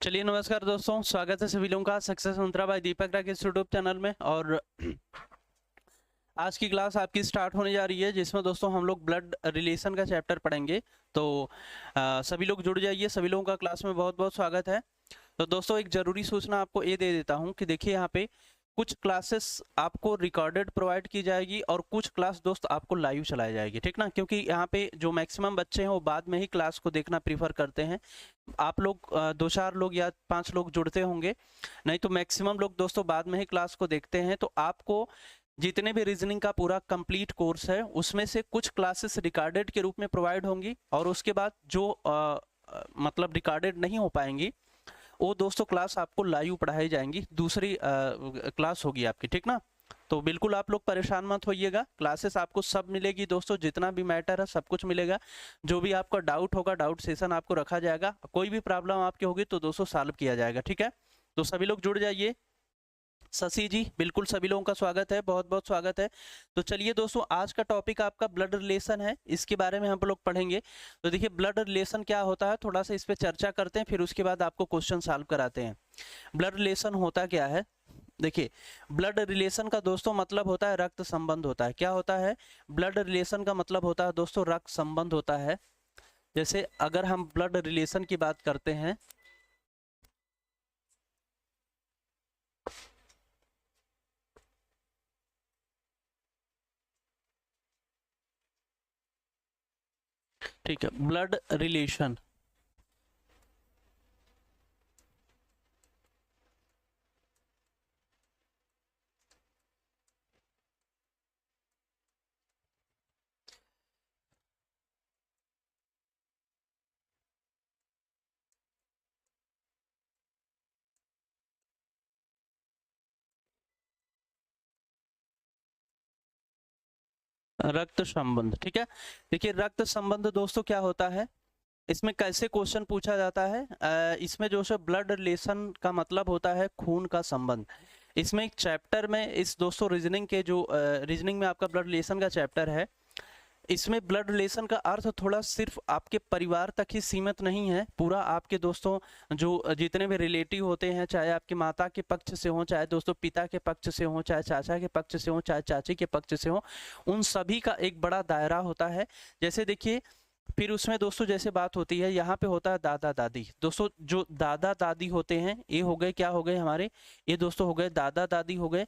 चलिए नमस्कार दोस्तों, स्वागत है सभी लोगों का सक्सेस मंत्रा बाय दीपक राकेश इस यूट्यूब चैनल में। और आज की क्लास आपकी स्टार्ट होने जा रही है, जिसमें दोस्तों हम लोग ब्लड रिलेशन का चैप्टर पढ़ेंगे। तो सभी लोग जुड़ जाइए। सभी लोगों का क्लास में बहुत बहुत स्वागत है। तो दोस्तों एक जरूरी सूचना आपको ये दे देता हूँ कि देखिए यहाँ पे कुछ क्लासेस आपको रिकॉर्डेड प्रोवाइड की जाएगी और कुछ क्लास दोस्त आपको लाइव चलाई जाएगी, ठीक ना। क्योंकि यहाँ पे जो मैक्सिमम बच्चे हैं वो बाद में ही क्लास को देखना प्रीफर करते हैं। आप लोग 2-4 लोग या 5 लोग जुड़ते होंगे, नहीं तो मैक्सिमम लोग दोस्तों बाद में ही क्लास को देखते हैं। तो आपको जितने भी रीजनिंग का पूरा कंप्लीट कोर्स है उसमें से कुछ क्लासेस रिकॉर्डेड के रूप में प्रोवाइड होंगी, और उसके बाद जो मतलब रिकॉर्डेड नहीं हो पाएंगी वो दोस्तों क्लास आपको लाइव पढ़ाई जाएंगी, दूसरी क्लास होगी आपकी, ठीक ना। तो बिल्कुल आप लोग परेशान मत होइएगा, क्लासेस आपको सब मिलेगी दोस्तों, जितना भी मैटर है सब कुछ मिलेगा। जो भी आपका डाउट होगा डाउट सेशन आपको रखा जाएगा, कोई भी प्रॉब्लम आपकी होगी तो दोस्तों सॉल्व किया जाएगा, ठीक है। तो सभी लोग जुड़ जाइए। शशि जी बिल्कुल सभी लोगों का स्वागत है, बहुत बहुत स्वागत है। तो चलिए दोस्तों, आज का टॉपिक आपका ब्लड रिलेशन है, इसके बारे में हम लोग पढ़ेंगे। तो देखिए ब्लड रिलेशन क्या होता है, थोड़ा सा इस पे चर्चा करते हैं, फिर उसके बाद आपको क्वेश्चन सॉल्व कराते हैं। ब्लड रिलेशन होता क्या है? देखिए ब्लड रिलेशन का दोस्तों मतलब होता है रक्त संबंध होता है। क्या होता है? ब्लड रिलेशन का मतलब होता है दोस्तों रक्त संबंध होता है। जैसे अगर हम ब्लड रिलेशन की बात करते हैं, ठीक है, ब्लड रिलेशन रक्त संबंध, ठीक है। देखिए रक्त संबंध दोस्तों क्या होता है, इसमें कैसे क्वेश्चन पूछा जाता है। इसमें जो है ब्लड रिलेशन का मतलब होता है खून का संबंध। इसमें एक चैप्टर में इस दोस्तों रीजनिंग के जो रीजनिंग में आपका ब्लड रिलेशन का चैप्टर है, इसमें ब्लड रिलेशन का अर्थ थोड़ा सिर्फ आपके परिवार तक ही सीमित नहीं है, पूरा आपके दोस्तों जो जितने भी रिलेटिव होते हैं, चाहे आपके माता के पक्ष से हो, चाहे दोस्तों पिता के पक्ष से हो, चाहे चाचा के पक्ष से हो, चाहे चाची के पक्ष से हो, उन सभी का एक बड़ा दायरा होता है। जैसे देखिए फिर उसमें दोस्तों जैसे बात होती है, यहाँ पे होता है दादा दादी। दोस्तों जो दादा दादी होते हैं ये हो गए, क्या हो गए हमारे, ये दोस्तों हो गए दादा दादी हो गए।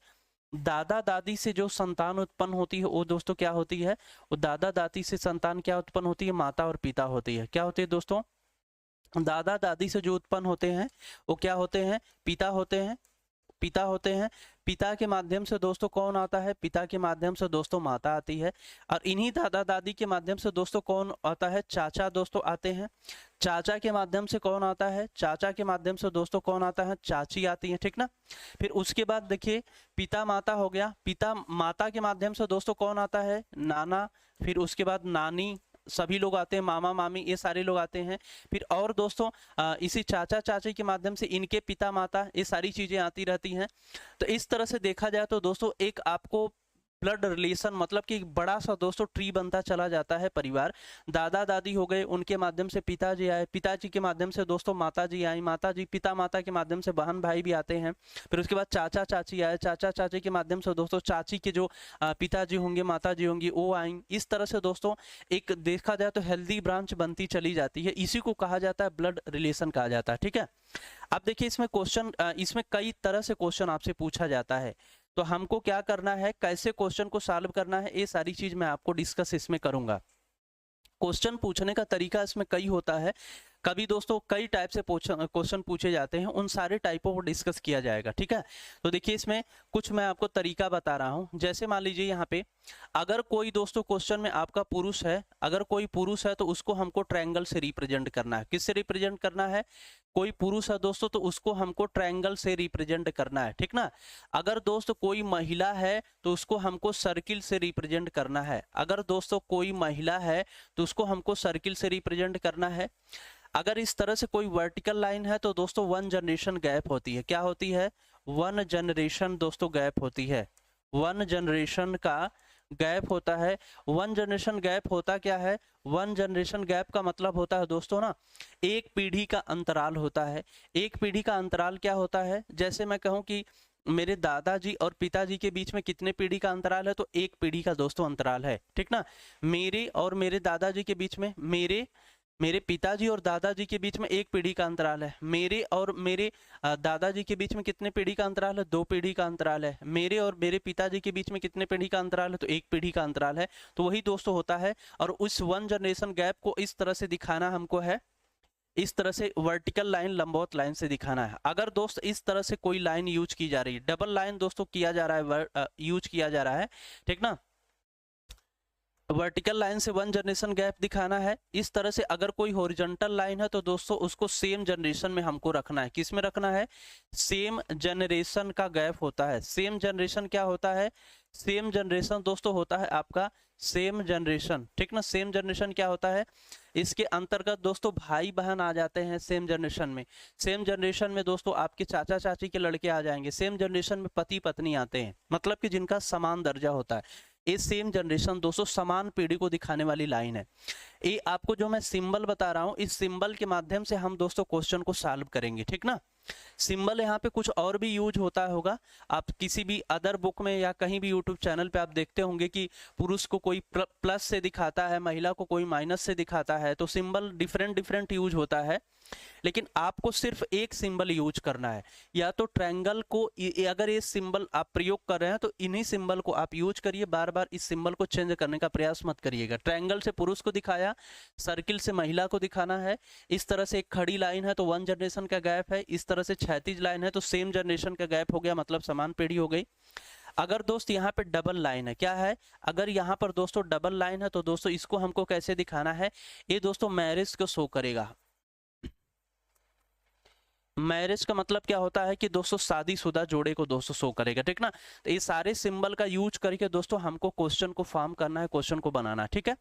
दादा दादी से जो संतान उत्पन्न होती है वो दोस्तों क्या होती है, वो दादा दादी से संतान क्या उत्पन्न होती है, माता और पिता होती है। क्या होती है दोस्तों? दादा दादी से जो उत्पन्न होते हैं वो क्या होते हैं, पिता होते हैं, पिता होते हैं। पिता के माध्यम से दोस्तों कौन आता है, पिता के माध्यम से दोस्तों माता आती है। और इन्हीं दादा दादी के माध्यम से दोस्तों कौन आता है, चाचा दोस्तों आते हैं। चाचा के माध्यम से कौन आता है, चाचा के माध्यम से दोस्तों कौन आता है, चाची आती है, ठीक ना। फिर उसके बाद देखिए पिता माता हो गया, पिता माता के माध्यम से दोस्तों कौन आता है, नाना। फिर उसके बाद नानी, सभी लोग आते हैं, मामा मामी, ये सारे लोग आते हैं। फिर और दोस्तों इसी चाचा चाची के माध्यम से इनके पिता माता, ये सारी चीजें आती रहती हैं। तो इस तरह से देखा जाए तो दोस्तों एक आपको ब्लड रिलेशन मतलब कि एक बड़ा सा दोस्तों ट्री बनता चला जाता है परिवार। दादा दादी हो गए, उनके माध्यम से पिताजी आए, पिताजी के माध्यम से दोस्तों माताजी आई, माताजी पिता माता के माध्यम से बहन भाई भी आते हैं। फिर उसके बाद चाचा चाची आए, चाचा चाची के माध्यम से दोस्तों चाची के जो पिताजी होंगे माताजी होंगी वो आएंगे। इस तरह से दोस्तों एक देखा जाए तो हेल्दी ब्रांच बनती चली जाती है, इसी को कहा जाता है ब्लड रिलेशन कहा जाता है, ठीक है। अब देखिए इसमें क्वेश्चन, इसमें कई तरह से क्वेश्चन आपसे पूछा जाता है, तो हमको क्या करना है, कैसे क्वेश्चन को सॉल्व करना है, ये सारी चीज मैं आपको डिस्कस इसमें करूंगा। क्वेश्चन पूछने का तरीका इसमें कई होता है, कभी दोस्तों कई टाइप से क्वेश्चन पूछे जाते हैं, उन सारे टाइपों को डिस्कस किया जाएगा, ठीक है। तो देखिए इसमें कुछ मैं आपको तरीका बता रहा हूं। जैसे मान लीजिए यहाँ पे अगर कोई दोस्तों क्वेश्चन में आपका पुरुष है, अगर कोई पुरुष है तो उसको हमको ट्रायंगल से रिप्रेजेंट करना है। किससे रिप्रेजेंट करना है? कोई पुरुष है दोस्तों तो उसको हमको ट्रायंगल से रिप्रेजेंट करना है, ठीक ना। अगर दोस्तों कोई महिला है तो उसको हमको सर्किल से रिप्रेजेंट करना है। अगर दोस्तों कोई महिला है तो उसको हमको सर्किल से रिप्रेजेंट करना है। अगर इस तरह से कोई वर्टिकल लाइन है तो दोस्तों वन जनरेशन गैप होती है। क्या होती है? वन जनरेशन दोस्तों गैप होती है। वन जनरेशन का गैप होता है। वन जनरेशन गैप होता क्या है? वन जनरेशन गैप का मतलब होता है दोस्तों ना, एक पीढ़ी का अंतराल होता है। एक पीढ़ी का अंतराल क्या होता है? जैसे मैं कहूँ कि मेरे दादाजी और पिताजी के बीच में कितने पीढ़ी का अंतराल है? तो एक पीढ़ी का दोस्तों अंतराल है, ठीक ना। मेरे और मेरे दादाजी के बीच में, मेरे मेरे पिताजी और दादाजी के बीच में एक पीढ़ी का अंतराल है। मेरे और मेरे दादाजी के बीच में कितने पीढ़ी का अंतराल है? दो पीढ़ी का अंतराल है। मेरे और मेरे पिताजी के बीच में कितने पीढ़ी का अंतराल है? तो एक पीढ़ी का अंतराल है। तो वही दोस्तों होता है। और उस वन जनरेशन गैप को इस तरह से दिखाना हमको है, इस तरह से वर्टिकल लाइन, लंबवत लाइन से दिखाना है। अगर दोस्त इस तरह से कोई लाइन यूज की जा रही है, डबल लाइन दोस्तों किया जा रहा है, यूज किया जा रहा है, ठीक ना, वर्टिकल लाइन से वन जनरेशन गैप दिखाना है। इस तरह से अगर कोई हॉरिजॉन्टल लाइन है तो दोस्तों उसको सेम जनरेशन में हमको रखना है। किस में रखना है? सेम जनरेशन का गैप होता है। सेम जनरेशन क्या होता है? सेम जनरेशन दोस्तों होता है आपका सेम जनरेशन, ठीक ना। सेम जनरेशन क्या होता है? इसके अंतर्गत दोस्तों भाई बहन आ जाते हैं सेम जनरेशन में। सेम जनरेशन में दोस्तों आपके चाचा चाची के लड़के आ जाएंगे। सेम जनरेशन में पति पत्नी आते हैं, मतलब कि जिनका समान दर्जा होता है। ये सेम जनरेशन दोस्तों समान पीढ़ी को दिखाने वाली लाइन है। ये आपको जो मैं सिंबल बता रहा हूँ, इस सिंबल के माध्यम से हम दोस्तों क्वेश्चन को सॉल्व करेंगे, ठीक ना। सिंबल यहाँ पे कुछ और भी यूज होता होगा। आप किसी भी अदर बुक में या कहीं भी यूट्यूब चैनल पे आप देखते होंगे कि पुरुष को कोई प्लस से दिखाता है, महिला को कोई माइनस से दिखाता है। तो सिंबल डिफरेंट डिफरेंट यूज होता है, लेकिन आपको सिर्फ एक सिंबल यूज करना है। या तो ट्रायंगल को, अगर ये सिंबल आप प्रयोग कर रहे हैं तो इन्हीं सिंबल को आप यूज करिए, बार बार इस सिंबल को चेंज करने का प्रयास मत करिएगा। ट्रायंगल से पुरुष को दिखाया, सर्किल से महिला को दिखाना है। इस तरह से एक खड़ी लाइन है तो वन जनरेशन का गैप है। इस तरह से क्षैतिज लाइन है तो सेम जनरेशन का गैप हो गया, मतलब समान पीढ़ी हो गई। अगर दोस्त यहाँ पे डबल लाइन है, क्या है? अगर यहाँ पर दोस्तों डबल लाइन है तो दोस्तों इसको हमको कैसे दिखाना है? ये दोस्तों मैरिज को शो करेगा। मैरिज का मतलब क्या होता है कि दोस्तों शादीशुदा जोड़े को दोस्तों शो करेगा, ठीक ना। तो ये सारे सिंबल का यूज करके दोस्तों हमको क्वेश्चन को फॉर्म करना है, क्वेश्चन को बनाना है, ठीक है।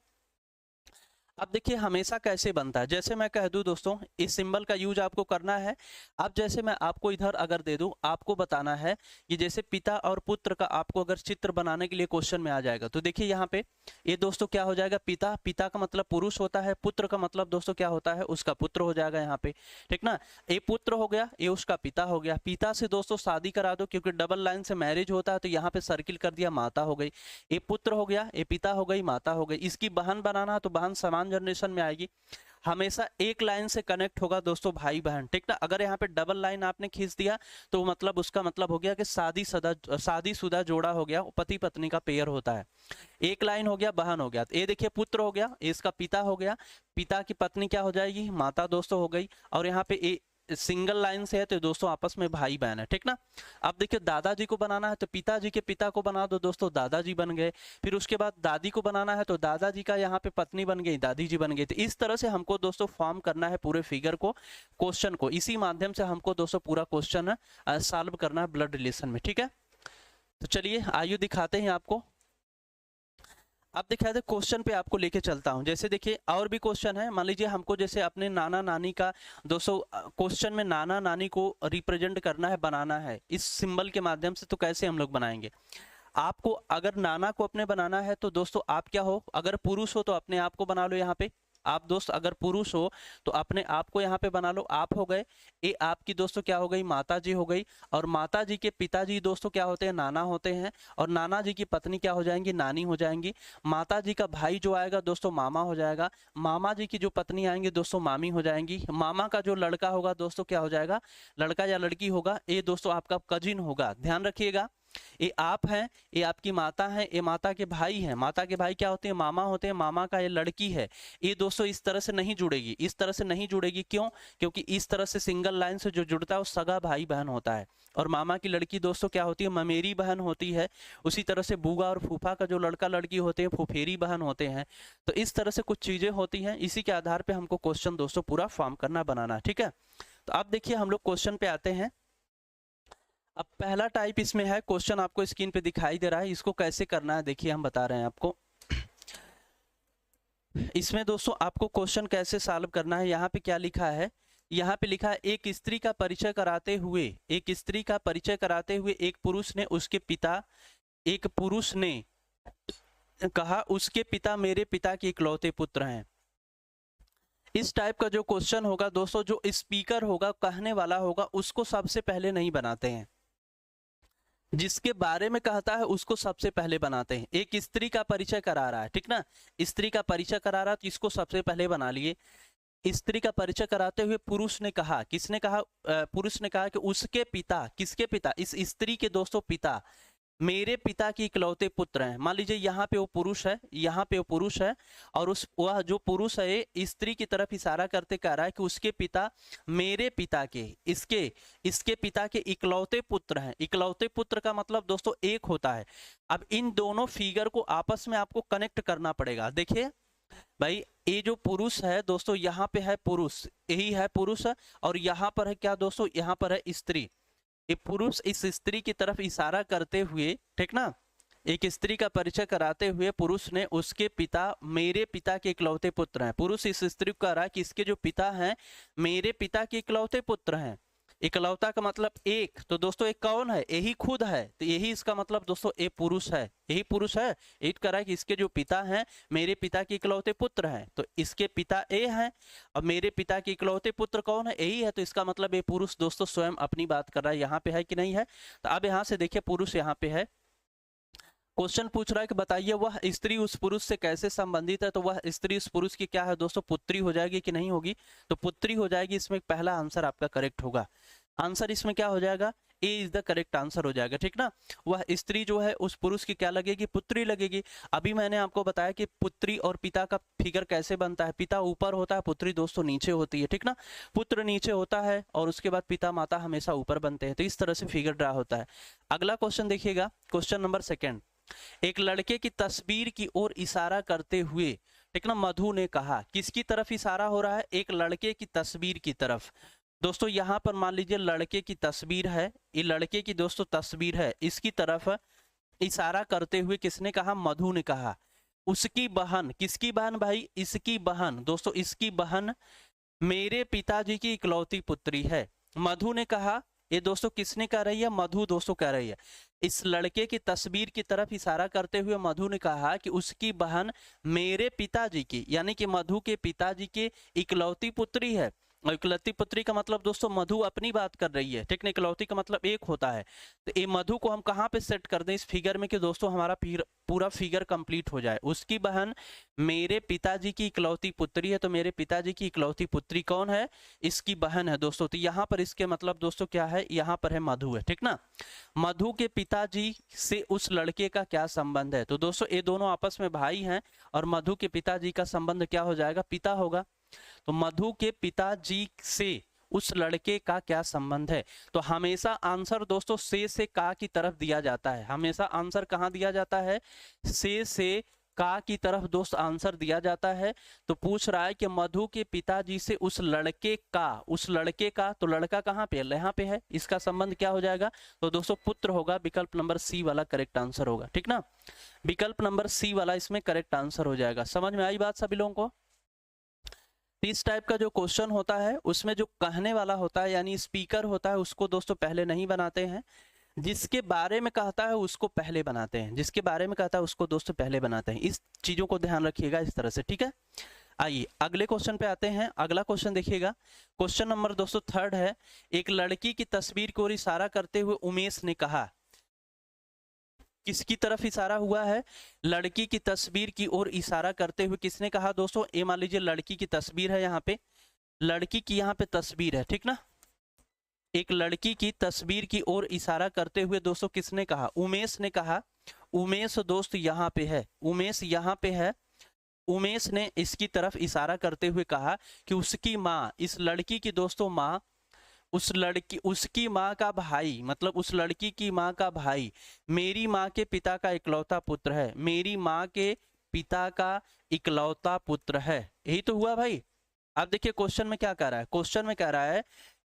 अब देखिए हमेशा कैसे बनता है, जैसे मैं कह दूं दोस्तों इस सिंबल का यूज आपको करना है। अब जैसे मैं आपको इधर अगर दे दूं, आपको बताना है कि जैसे पिता और पुत्र का आपको अगर चित्र बनाने के लिए क्वेश्चन में आ जाएगा, तो देखिए यहाँ पे ये दोस्तों क्या हो जाएगा? पिता, पिता का मतलब पुरुष होता है, पुत्र का मतलब दोस्तों क्या होता है? उसका पुत्र हो जाएगा यहाँ पे, ठीक ना। ये पुत्र हो गया, ये उसका पिता हो गया। पिता से दोस्तों शादी करा दो, क्योंकि डबल लाइन से मैरिज होता है, तो यहाँ पे सर्किल कर दिया, माता हो गई। ये पुत्र हो गया, ये पिता हो गई, माता हो गई। इसकी बहन बनाना तो बहन समान जनरेशन में आएगी। हमेशा एक लाइन से कनेक्ट होगा दोस्तों भाई बहन, ठीक ना। अगर यहाँ पे डबल लाइन आपने खींच दिया तो मतलब उसका मतलब हो गया कि शादीशुदा जोड़ा हो गया, पति पत्नी का पेयर होता है। एक लाइन हो गया, बहन हो गया। तो ये देखिए पुत्र हो गया, इसका पिता हो गया, पिता की पत्नी क्या हो जाएगी? माता दोस्तों हो गई। और यहाँ पे सिंगल लाइन से है तो दोस्तों आपस में भाई बहन है, ठीक ना। अब देखिए दादाजी को बनाना है तो पिताजी के पिता को बना दो दोस्तों, दादाजी बन गए। फिर उसके बाद दादी को बनाना है तो दादाजी का यहाँ पे पत्नी बन गई, दादी जी बन गई। तो इस तरह से हमको दोस्तों फॉर्म करना है पूरे फिगर को, क्वेश्चन को। इसी माध्यम से हमको दोस्तों पूरा क्वेश्चन सॉल्व करना है ब्लड रिलेशन में, ठीक है। तो चलिए आइए दिखाते हैं आपको। अब दिखा दे क्वेश्चन पे आपको लेके चलता हूं। जैसे देखिए और भी क्वेश्चन है, मान लीजिए हमको जैसे अपने नाना नानी का दोस्तों क्वेश्चन में नाना नानी को रिप्रेजेंट करना है, बनाना है इस सिंबल के माध्यम से। तो कैसे हम लोग बनाएंगे? आपको अगर नाना को अपने बनाना है तो दोस्तों आप क्या हो, अगर पुरुष हो तो अपने आप को बना लो यहाँ पे। आप दोस्त अगर पुरुष हो तो अपने आप को यहाँ पे बना लो, आप हो गए। ये आपकी दोस्तों क्या हो गई? माता जी हो गई। और माता जी के पिताजी दोस्तों क्या होते हैं? नाना होते हैं। और नाना जी की पत्नी क्या हो जाएंगी? नानी हो जाएंगी। माता जी का भाई जो आएगा दोस्तों मामा हो जाएगा। मामा जी की जो पत्नी आएंगी दोस्तों मामी हो जाएंगी। मामा का जो लड़का होगा दोस्तों क्या हो जाएगा? लड़का या लड़की होगा, ये दोस्तों आपका कजिन होगा। ध्यान रखिएगा, ये आप हैं, ये आपकी माता है, ये माता के भाई हैं। माता के भाई क्या होते हैं? मामा होते हैं। मामा का ये लड़की है। ये दोस्तों इस तरह से नहीं जुड़ेगी, इस तरह से नहीं जुड़ेगी। क्यों? क्योंकि इस तरह से सिंगल लाइन से जो जुड़ता है वो सगा भाई बहन होता है। और मामा की लड़की दोस्तों क्या होती है? ममेरी बहन होती है। उसी तरह से बूगा और फूफा का जो लड़का लड़की होते हैं फुफेरी बहन होते हैं। तो इस तरह से कुछ चीजें होती हैं, इसी के आधार पर हमको क्वेश्चन दोस्तों पूरा फॉर्म करना, बनाना, ठीक है। तो अब देखिए हम लोग क्वेश्चन पे आते हैं। अब पहला टाइप इसमें है, क्वेश्चन आपको स्क्रीन पे दिखाई दे रहा है। इसको कैसे करना है देखिए हम बता रहे हैं आपको। इसमें दोस्तों आपको क्वेश्चन कैसे सॉल्व करना है, यहाँ पे क्या लिखा है? यहाँ पे लिखा है एक स्त्री का परिचय कराते हुए, एक स्त्री का परिचय कराते हुए एक पुरुष ने कहा उसके पिता मेरे पिता के इकलौते पुत्र हैं। इस टाइप का जो क्वेश्चन होगा दोस्तों, जो स्पीकर होगा, कहने वाला होगा, उसको सबसे पहले नहीं बनाते हैं। जिसके बारे में कहता है उसको सबसे पहले बनाते हैं। एक स्त्री का परिचय करा रहा है, ठीक ना, स्त्री का परिचय करा रहा है तो इसको सबसे पहले बना लिए। स्त्री का परिचय कराते हुए पुरुष ने कहा, किसने कहा? पुरुष ने कहा कि उसके पिता, किसके पिता? इस स्त्री के दोस्तों पिता मेरे पिता के इकलौते पुत्र हैं। मान लीजिए यहाँ पे वो पुरुष है, यहाँ पे वो पुरुष है, और वह जो पुरुष है स्त्री की तरफ इशारा करते कह रहा है कि उसके पिता मेरे पिता के, इसके पिता के इकलौते पुत्र हैं। इकलौते पुत्र का मतलब दोस्तों एक होता है। अब इन दोनों फिगर को आपस में आपको कनेक्ट करना पड़ेगा। देखिए भाई, ये जो पुरुष है दोस्तों, यहाँ पे है पुरुष, यही है पुरुष, और यहाँ पर है क्या दोस्तों? यहाँ पर है स्त्री। ये पुरुष इस स्त्री की तरफ इशारा करते हुए, ठीक ना, एक स्त्री का परिचय कराते हुए पुरुष ने उसके पिता मेरे पिता के इकलौते पुत्र हैं। पुरुष इस स्त्री को कह रहा है कि इसके जो पिता हैं मेरे पिता के इकलौते पुत्र हैं। इकलौता का मतलब एक, तो दोस्तों एक कौन है? यही खुद है, तो यही इसका मतलब दोस्तों ये पुरुष है, यही पुरुष है। एक कह रहा है कि इसके जो पिता हैं मेरे पिता के इकलौते पुत्र हैं, तो इसके पिता ए हैं और मेरे पिता के इकलौते पुत्र कौन है? यही है, तो इसका मतलब ये पुरुष दोस्तों स्वयं अपनी बात कर रहा है। यहाँ पे है कि नहीं है? तो अब यहाँ से देखिए पुरुष यहाँ पे है। क्वेश्चन पूछ रहा है कि बताइए वह स्त्री उस पुरुष से कैसे संबंधित है। तो वह स्त्री उस पुरुष की क्या है दोस्तों? पुत्री हो जाएगी कि नहीं होगी? तो पुत्री हो जाएगी। इसमें पहला आंसर आपका करेक्ट होगा। आंसर इसमें क्या हो जाएगा? ए इज द करेक्ट आंसर हो जाएगा, ठीक ना। वह स्त्री जो है उस पुरुष की क्या लगेगी? पुत्री लगेगी। अभी मैंने आपको बताया कि पुत्री और पिता का फिगर कैसे बनता है। पिता ऊपर होता है, पुत्री दोस्तों नीचे होती है, ठीक ना। पुत्र नीचे होता है और उसके बाद पिता माता हमेशा ऊपर बनते हैं। तो इस तरह से फिगर ड्रा होता है। अगला क्वेश्चन देखिएगा, क्वेश्चन नंबर 2। एक लड़के की तस्वीर की ओर इशारा करते हुए, ठीक ना, मधु ने कहा। किसकी तरफ इशारा हो रहा है? एक लड़के की तस्वीर की तरफ। दोस्तों यहाँ पर मान लीजिए लड़के की तस्वीर है, ये लड़के की दोस्तों तस्वीर है, इसकी तरफ इशारा करते हुए किसने कहा? मधु ने कहा। उसकी बहन, किसकी बहन भाई? इसकी बहन दोस्तों, इसकी बहन मेरे पिताजी की इकलौती पुत्री है। मधु ने कहा। ये दोस्तों किसने कह रही है? मधु दोस्तों कह रही है। इस लड़के की तस्वीर की तरफ इशारा करते हुए मधु ने कहा कि उसकी बहन मेरे पिताजी की, यानी कि मधु के पिताजी के इकलौती पुत्री है। और इकलौती पुत्री का मतलब दोस्तों मधु अपनी बात कर रही है, ठीक ना। इकलौती का मतलब एक होता है। तो ये मधु को हम कहाँ पे सेट कर दें इस फिगर में कि दोस्तों हमारा पूरा फिगर कंप्लीट हो जाए। उसकी बहन मेरे पिताजी की इकलौती पुत्री है, तो मेरे पिताजी की इकलौती पुत्री कौन है? इसकी बहन है दोस्तों। तो यहाँ पर इसके मतलब दोस्तों क्या है? यहाँ पर है मधु है, ठीक ना। मधु के पिताजी से उस लड़के का क्या संबंध है? तो दोस्तों ये दोनों आपस में भाई हैं और मधु के पिताजी का संबंध क्या हो जाएगा? पिता होगा। तो मधु के पिताजी से उस लड़के का क्या संबंध है? तो हमेशा आंसर दोस्तों से का की तरफ दिया जाता है। हमेशा आंसर कहाँ दिया जाता है? से का की तरफ दोस्त आंसर दिया जाता है। तो पूछ रहा है कि मधु के पिताजी से उस लड़के का, तो लड़का कहाँ पे है? यहाँ पे है। इसका संबंध क्या हो जाएगा? तो दोस्तों पुत्र होगा। विकल्प नंबर सी वाला करेक्ट आंसर होगा, ठीक ना। विकल्प नंबर सी वाला इसमें करेक्ट आंसर हो जाएगा। समझ में आई बात सभी लोगों को? इस टाइप का जो क्वेश्चन होता है उसमें जो कहने वाला होता है यानी स्पीकर होता है उसको दोस्तों पहले नहीं बनाते हैं। जिसके बारे में कहता है उसको पहले बनाते हैं। जिसके बारे में कहता है उसको दोस्तों पहले बनाते हैं। इस चीजों को ध्यान रखिएगा इस तरह से, ठीक है। आइए अगले क्वेश्चन पे आते हैं। अगला क्वेश्चन देखिएगा, क्वेश्चन नंबर दोस्तों 3 है। एक लड़की की तस्वीर को इशारा करते हुए उमेश ने कहा। किसकी तरफ इशारा हुआ है? लड़की की तस्वीर की ओर इशारा करते हुए किसने कहा दोस्तों? ये मान लीजिए लड़की की तस्वीर है, यहाँ पे लड़की की यहाँ पे तस्वीर है, ठीक ना। एक लड़की की तस्वीर की ओर इशारा करते हुए दोस्तों किसने कहा? उमेश ने कहा। उमेश दोस्त यहाँ पे है, उमेश यहाँ पे है। उमेश ने इसकी तरफ इशारा करते हुए कहा कि उसकी माँ, इस लड़की की दोस्तों माँ, उसकी माँ का भाई, मतलब उस लड़की की माँ का भाई मेरी माँ के पिता का इकलौता पुत्र है। मेरी माँ के पिता का इकलौता पुत्र है। यही तो हुआ भाई। अब देखिए क्वेश्चन में क्या कह रहा है? क्वेश्चन में कह रहा है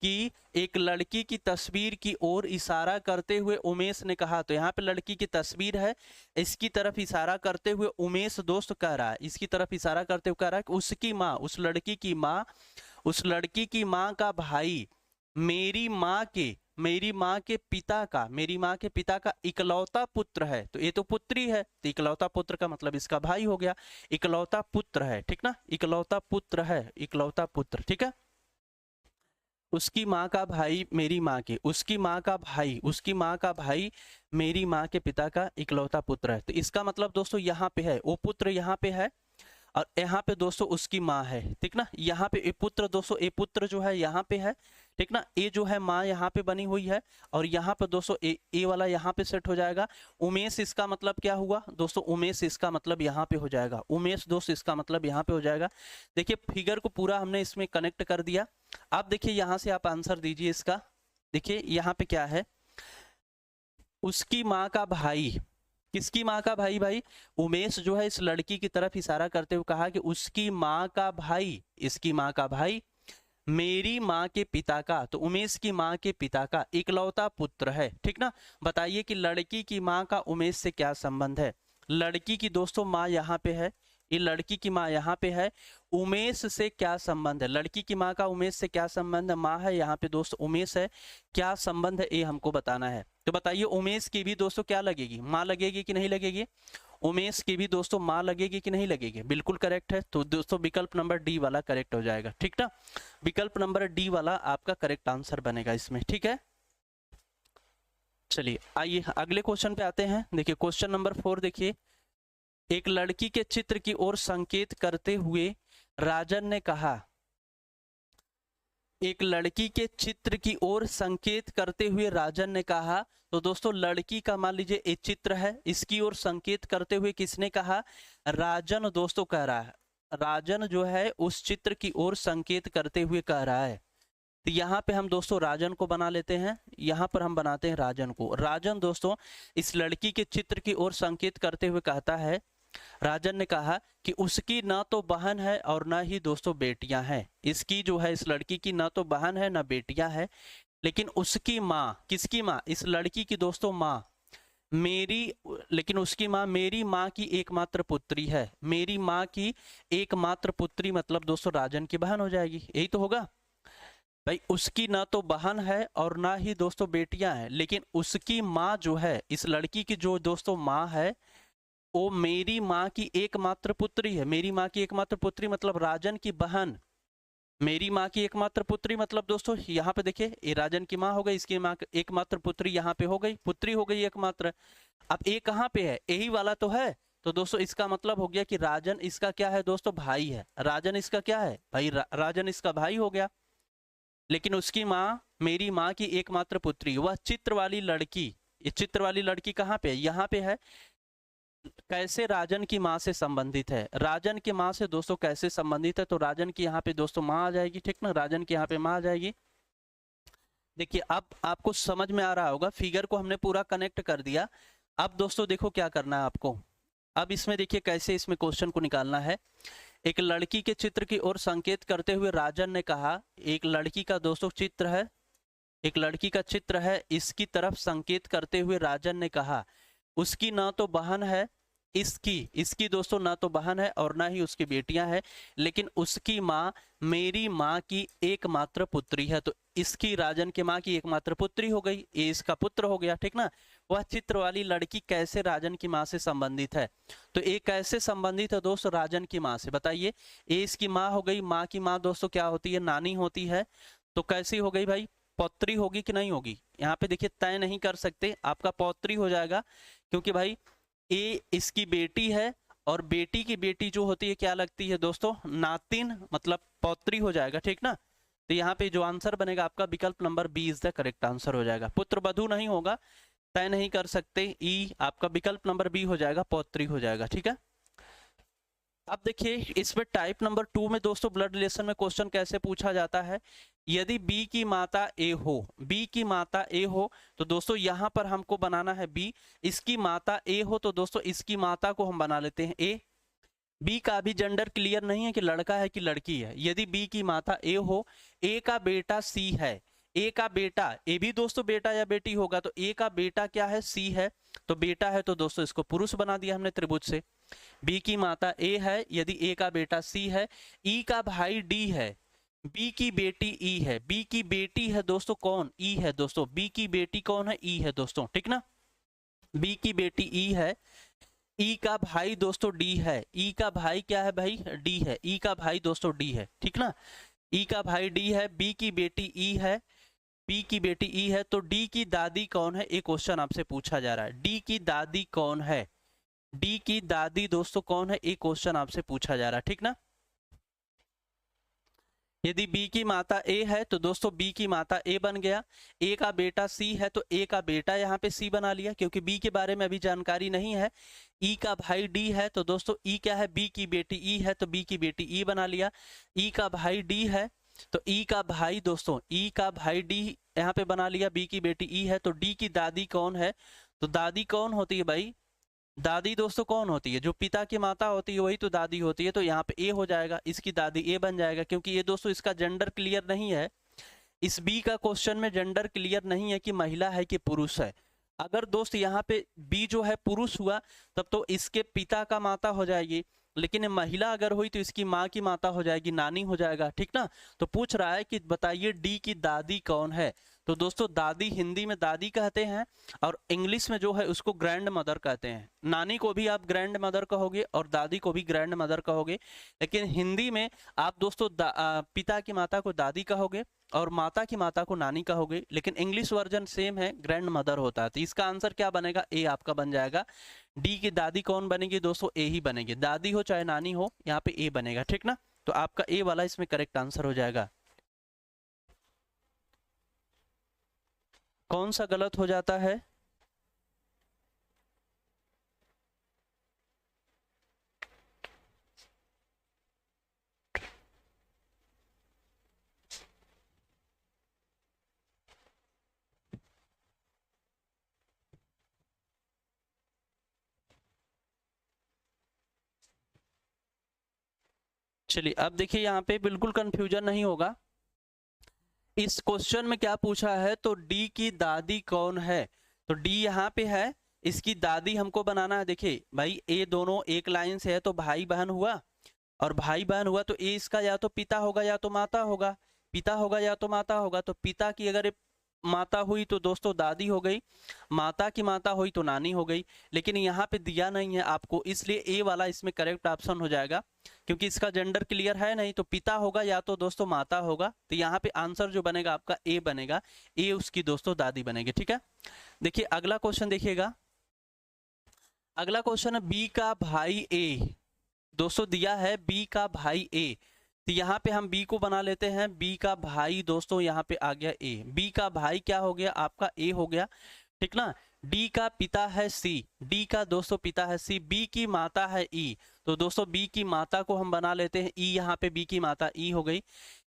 कि एक लड़की की तस्वीर की ओर इशारा करते हुए उमेश ने कहा। तो यहाँ पे लड़की की तस्वीर है, इसकी तरफ इशारा करते हुए उमेश दोस्त कह रहा है, इसकी तरफ इशारा करते हुए कह रहा है कि उसकी माँ, उस लड़की की माँ का भाई मेरी माँ के मेरी माँ के पिता का, मेरी माँ के पिता का इकलौता पुत्र है, तो ये तो पुत्री है, तो इकलौता पुत्र का मतलब इसका भाई हो गया। इकलौता पुत्र है, ठीक ना, इकलौता पुत्र है, इकलौता पुत्र, ठीक है। उसकी माँ का भाई मेरी माँ के, उसकी माँ का भाई, उसकी माँ का भाई मेरी माँ के पिता का इकलौता पुत्र है। तो इसका मतलब दोस्तों यहाँ पे है, वो पुत्र यहाँ पे है और यहाँ पे दोस्तों उसकी माँ है, ठीक ना। यहाँ पे ए पुत्र दोस्तों, ए पुत्र जो है यहाँ पे है, ठीक ना। ए जो है माँ यहाँ पे बनी हुई है और यहाँ पे दोस्तों ए वाला यहाँ पे सेट हो जाएगा। उमेश इसका मतलब क्या हुआ दोस्तों, उमेश इसका मतलब यहाँ पे हो जाएगा, उमेश दोस्त इसका मतलब यहाँ पे हो जाएगा। देखिए फिगर को पूरा हमने इसमें कनेक्ट कर दिया। आप देखिए यहाँ से आप आंसर दीजिए इसका। देखिए यहाँ पे क्या है, उसकी माँ का भाई, किसकी माँ का भाई, भाई उमेश जो है इस लड़की की तरफ इशारा करते हुए कहा कि उसकी माँ का भाई, इसकी माँ का भाई मेरी माँ के पिता का, तो उमेश की माँ के पिता का इकलौता पुत्र है, ठीक ना। बताइए कि लड़की की माँ का उमेश से क्या संबंध है। लड़की की दोस्तों माँ यहाँ पे है, ये लड़की की माँ यहाँ पे है, उमेश से क्या संबंध है, लड़की की माँ का उमेश से क्या संबंध है, माँ है यहाँ पे दोस्तों, उमेश है, क्या संबंध है ये हमको बताना है। तो बताइए उमेश की भी दोस्तों क्या लगेगी, माँ लगेगी कि नहीं लगेगी, उमेश की भी दोस्तों माँ लगेगी कि नहीं लगेगी, बिल्कुल करेक्ट है। तो दोस्तों विकल्प नंबर डी वाला करेक्ट हो जाएगा, ठीक ना, विकल्प नंबर डी वाला आपका करेक्ट आंसर बनेगा इसमें, ठीक है। चलिए आइए अगले क्वेश्चन पे आते हैं। देखिए क्वेश्चन नंबर 4 देखिए, एक लड़की के चित्र की ओर संकेत करते हुए राजन ने कहा, एक लड़की के चित्र की ओर संकेत करते हुए राजन ने कहा, तो दोस्तों लड़की का मान लीजिए एक चित्र है, इसकी ओर संकेत करते हुए किसने कहा, राजन दोस्तों कह रहा है, राजन जो है उस चित्र की ओर संकेत करते हुए कह रहा है। तो यहाँ पे हम दोस्तों राजन को बना लेते हैं, यहाँ पर हम बनाते हैं राजन को। राजन दोस्तों इस लड़की के चित्र की ओर संकेत करते हुए कहता है, राजन ने कहा कि उसकी ना तो बहन है और ना ही दोस्तों बेटियां हैं, इसकी जो है इस लड़की की ना तो बहन है ना बेटियां है, लेकिन उसकी माँ, किसकी माँ, इस लड़की की दोस्तों माँ मेरी, लेकिन उसकी माँ मेरी माँ की एकमात्र पुत्री है, मेरी माँ की एकमात्र पुत्री मतलब दोस्तों राजन की बहन हो जाएगी, यही तो होगा भाई। उसकी ना तो बहन है और ना ही दोस्तों बेटियां हैं, लेकिन उसकी माँ जो है, इस लड़की की जो दोस्तों माँ है वो मेरी माँ की एकमात्र पुत्री है। मेरी माँ की एकमात्र पुत्री मतलब राजन की बहन, मेरी माँ की एकमात्र पुत्री मतलब दोस्तों यहाँ पे देखिए ये राजन की माँ हो गई, इसकी माँ एकमात्र पुत्री यहाँ पे हो गई, पुत्री हो गई एकमात्र। अब ये कहाँ पे है, यही वाला तो है, तो दोस्तों इसका मतलब हो गया कि राजन इसका क्या है दोस्तों, भाई है। राजन इसका क्या है भाई, राजन इसका भाई हो गया, लेकिन उसकी माँ मेरी माँ की एकमात्र पुत्री, वह चित्र वाली लड़की, ये चित्र वाली लड़की कहाँ पे है, यहाँ पे है। कैसे राजन की माँ से संबंधित है, राजन की माँ से दोस्तों कैसे संबंधित है, तो राजन की यहाँ पे दोस्तों माँ आ जाएगी, ठीक ना, राजन की यहाँ पे माँ आ जाएगी। देखिए अब आपको समझ में आ रहा होगा, फिगर को हमने पूरा कनेक्ट कर दिया। अब दोस्तों देखो क्या करना है आपको, अब इसमें देखिए कैसे इसमें क्वेश्चन को निकालना है। एक लड़की के चित्र की ओर संकेत करते हुए राजन ने कहा, एक लड़की का दोस्तों चित्र है, एक लड़की का चित्र है, इसकी तरफ संकेत करते हुए राजन ने कहा, उसकी ना तो बहन है, इसकी दोस्तों ना तो बहन है और ना ही उसकी बेटियां हैं, लेकिन उसकी माँ मेरी माँ की एकमात्र पुत्री है। तो इसकी राजन की माँ की एकमात्र पुत्री हो गई, ये इसका पुत्र हो गया, ठीक ना। वह चित्र वाली लड़की कैसे राजन की माँ से संबंधित है, तो ये कैसे संबंधित है दोस्तों राजन की माँ से, बताइए। ये इसकी माँ हो गई, माँ की माँ दोस्तों क्या होती है, नानी होती है, तो कैसी हो गई भाई, पौत्री होगी कि नहीं होगी, यहाँ पे देखिए तय नहीं कर सकते, आपका पौत्री हो जाएगा, क्योंकि भाई ये इसकी बेटी है और बेटी की बेटी जो होती है क्या लगती है दोस्तों, नातिन मतलब पौत्री हो जाएगा, ठीक ना। तो यहाँ पे जो आंसर बनेगा आपका विकल्प number B is the correct answer हो जाएगा, पुत्र वधू नहीं होगा, तय नहीं कर सकते, ई आपका विकल्प नंबर बी हो जाएगा, पौत्री हो जाएगा, ठीक है। अब देखिए इसमें टाइप नंबर 2 में दोस्तों ब्लड रिलेशन में क्वेश्चन कैसे पूछा जाता है, यदि बी की माता ए हो, बी की माता ए हो, तो दोस्तों यहाँ पर हमको बनाना है बी, इसकी माता ए हो तो दोस्तों इसकी माता को हम बना लेते हैं ए। बी का भी जेंडर क्लियर नहीं है कि लड़का है कि लड़की है। यदि बी की माता ए हो, ए का बेटा सी है, ए का बेटा, ए भी दोस्तों बेटा या बेटी होगा, तो ए का बेटा क्या है, सी है, तो बेटा है तो दोस्तों इसको पुरुष बना दिया हमने त्रिभुज से। बी की माता ए है, यदि ए का बेटा सी है, ई का भाई डी है, बी की बेटी ई है, बी की बेटी है दोस्तों कौन, ई है दोस्तों, बी की बेटी कौन है, ई है दोस्तों, ठीक ना। बी की बेटी ई है, ई का भाई दोस्तों डी है, ई का भाई क्या है भाई, डी है, ई का भाई दोस्तों डी है, ठीक ना। ई का भाई डी है, बी की बेटी ई है, बी की बेटी ई है, तो डी की दादी कौन है, एक क्वेश्चन आपसे पूछा जा रहा है, डी की दादी कौन है, डी की दादी दोस्तों कौन है, एक क्वेश्चन आपसे पूछा जा रहा है, ठीक ना। यदि बी की माता ए है तो दोस्तों बी की माता ए बन गया, ए का बेटा सी है तो ए का बेटा यहाँ पे सी बना लिया, क्योंकि बी के बारे में अभी जानकारी नहीं है। ई का भाई डी है तो दोस्तों ई क्या है, बी की बेटी ई है तो बी की बेटी ई बना लिया। ई का भाई डी है तो ई का भाई दोस्तों, ई का भाई डी यहाँ पे बना लिया, बी की बेटी ई है, तो डी की दादी कौन है, तो दादी कौन होती है भाई, दादी दोस्तों कौन होती है, जो पिता की माता होती है वही तो दादी होती है, तो यहाँ पे ए हो जाएगा, इसकी दादी ए बन जाएगा, क्योंकि ये दोस्तों इसका जेंडर क्लियर नहीं है, इस बी का क्वेश्चन में जेंडर क्लियर नहीं है कि महिला है कि पुरुष है। अगर दोस्त यहाँ पे बी जो है पुरुष हुआ तब तो इसके पिता का माता हो जाएगी, लेकिन महिला अगर हुई तो इसकी माँ की माता हो जाएगी, नानी हो जाएगा, ठीक ना। तो पूछ रहा है कि बताइए डी की दादी कौन है, तो दोस्तों दादी हिंदी में दादी कहते हैं और इंग्लिश में जो है उसको ग्रैंड मदर कहते हैं। नानी को भी आप ग्रैंड मदर कहोगे और दादी को भी ग्रैंड मदर कहोगे, लेकिन हिंदी में आप दोस्तों पिता की माता को दादी कहोगे और माता की माता को नानी कहोगे, लेकिन इंग्लिश वर्जन सेम है, ग्रैंड मदर होता है। तो इसका आंसर क्या बनेगा, ए आपका बन जाएगा। डी की दादी कौन बनेगी दोस्तों, ए ही बनेगी, दादी हो चाहे नानी हो यहाँ पे ए बनेगा, ठीक ना। तो आपका ए वाला इसमें करेक्ट आंसर हो जाएगा। कौन सा गलत हो जाता है, चलिए अब देखिए यहाँ पे बिल्कुल कंफ्यूजन नहीं होगा। इस क्वेश्चन में क्या पूछा है, तो डी की दादी कौन है, तो डी यहाँ पे है, इसकी दादी हमको बनाना है। देखिए भाई ए दोनों एक लाइन से है तो भाई बहन हुआ, और भाई बहन हुआ तो ए इसका या तो पिता होगा या तो माता होगा, पिता होगा या तो माता होगा, तो पिता की अगर माता हुई तो दोस्तों दादी हो गई, माता की माता हुई तो नानी हो गई, लेकिन यहाँ पे दिया नहीं है आपको, इसलिए ए वाला इसमें करेक्ट ऑप्शन हो जाएगा, क्योंकि इसका जेंडर क्लियर है नहीं, तो पिता होगा या तो दोस्तों माता होगा, तो यहाँ पे आंसर जो बनेगा आपका ए बनेगा, ए उसकी दोस्तों दादी बनेगी, ठीक है। देखिए अगला क्वेश्चन देखिएगा, अगला क्वेश्चन है बी का भाई ए, दोस्तों दिया है बी का भाई ए, तो यहाँ पे हम बी को बना लेते हैं, बी का भाई दोस्तों यहाँ पे आ गया ए, बी का भाई क्या हो गया आपका ए हो गया, ठीक ना। डी का पिता है सी, डी का दोस्तों पिता है सी, बी की माता है ई, तो दोस्तों बी की माता को हम बना लेते हैं ई, यहाँ पे बी की माता ई हो गई।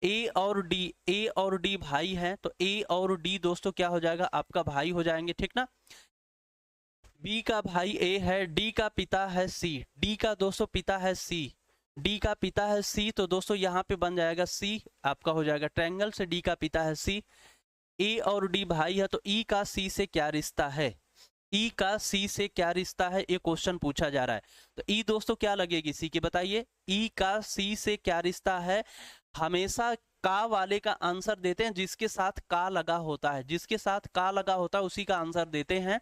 ए और डी भाई है, तो ए और डी दोस्तों क्या हो जाएगा आपका भाई हो जाएंगे, ठीक ना। बी का भाई ए है, डी का पिता है सी, डी का दोस्तों पिता है सी, डी का पिता है सी, तो दोस्तों यहाँ पे बन जाएगा सी आपका हो जाएगा, ट्रायंगल से डी का पिता है सी। ए और डी भाई है, तो ई का सी से क्या रिश्ता है, ई का सी से क्या रिश्ता है, ये क्वेश्चन पूछा जा रहा है। तो ई दोस्तों क्या लगेगी सी की, बताइए ई का सी से क्या रिश्ता है। हमेशा का वाले का आंसर देते हैं जिसके साथ का लगा होता है, जिसके साथ का लगा होता है उसी का आंसर देते हैं।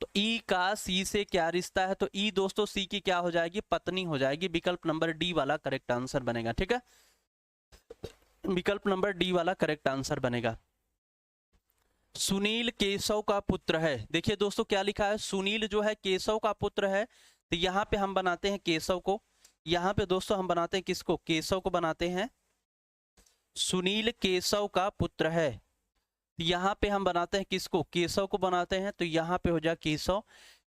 तो ई का सी से क्या रिश्ता है, तो ई दोस्तों सी की क्या हो जाएगी, पत्नी हो जाएगी, विकल्प नंबर डी वाला करेक्ट आंसर बनेगा, ठीक है। विकल्प नंबर डी वाला करेक्ट आंसर बनेगा। सुनील केशव का पुत्र है, देखिए दोस्तों क्या लिखा है, सुनील जो है केशव का पुत्र है, तो यहाँ पे हम बनाते हैं केशव को, यहाँ पे दोस्तों हम बनाते हैं किसको, केशव को बनाते हैं, सुनील केशव का पुत्र है, यहाँ पे हम बनाते हैं किसको, केशव को बनाते हैं, तो यहाँ पे हो जाए केशव,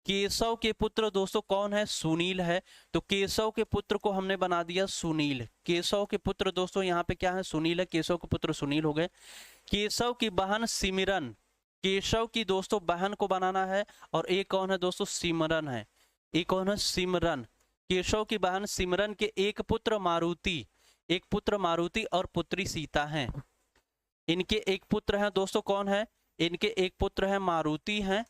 केशव के पुत्र दोस्तों कौन है, सुनील है, तो केशव के पुत्र को हमने बना दिया सुनील, केशव के पुत्र दोस्तों यहाँ पे क्या है, सुनील है, केशव के पुत्र सुनील हो गए। केशव की बहन सिमरन, केशव की दोस्तों बहन को बनाना है, और एक कौन है दोस्तों, सिमरन है, एक कौन है, सिमरन, केशव की बहन सिमरन के एक पुत्र मारुति, एक पुत्र मारुति और पुत्री सीता है, इनके एक पुत्र हैं दोस्तों कौन है, इनके एक पुत्र है मारुति हैं,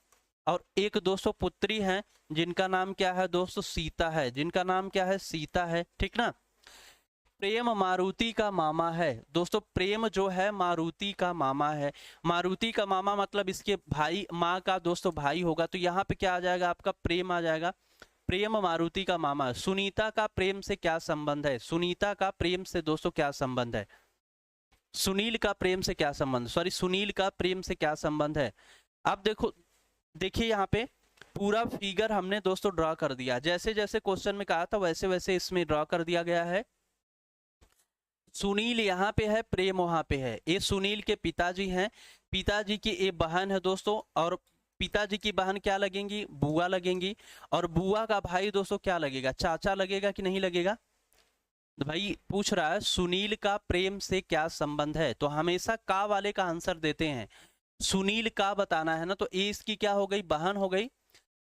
और एक दोस्तों पुत्री है जिनका नाम क्या है दोस्तों, सीता है, जिनका नाम क्या है, सीता है, ठीक ना। प्रेम मारुति का मामा है। दोस्तों प्रेम जो है मारुति का मामा है। मारुति का मामा मतलब इसके भाई, माँ का दोस्तों भाई होगा, तो यहाँ पे क्या आ जाएगा आपका, प्रेम आ जाएगा। प्रेम मारुति का मामा। सुनीता का प्रेम से क्या संबंध है? सुनीता का प्रेम से दोस्तों क्या संबंध है? सुनील का प्रेम से क्या संबंध, सॉरी सुनील का प्रेम से क्या संबंध है? अब देखो, देखिए यहाँ पे पूरा फिगर हमने दोस्तों ड्रॉ कर दिया, जैसे जैसे क्वेश्चन में कहा था वैसे वैसे इसमें ड्रॉ कर दिया गया है। सुनील यहाँ पे है, प्रेम वहां पे है। ये सुनील के पिताजी हैं, पिताजी की ये बहन है दोस्तों, और पिताजी की बहन क्या लगेंगी, बुआ लगेंगी। और बुआ का भाई दोस्तों क्या लगेगा, चाचा लगेगा कि नहीं लगेगा? तो भाई पूछ रहा है सुनील का प्रेम से क्या संबंध है, तो हमेशा का वाले का आंसर देते हैं। सुनील का बताना है ना, तो ए इसकी क्या हो गई, बहन हो गई,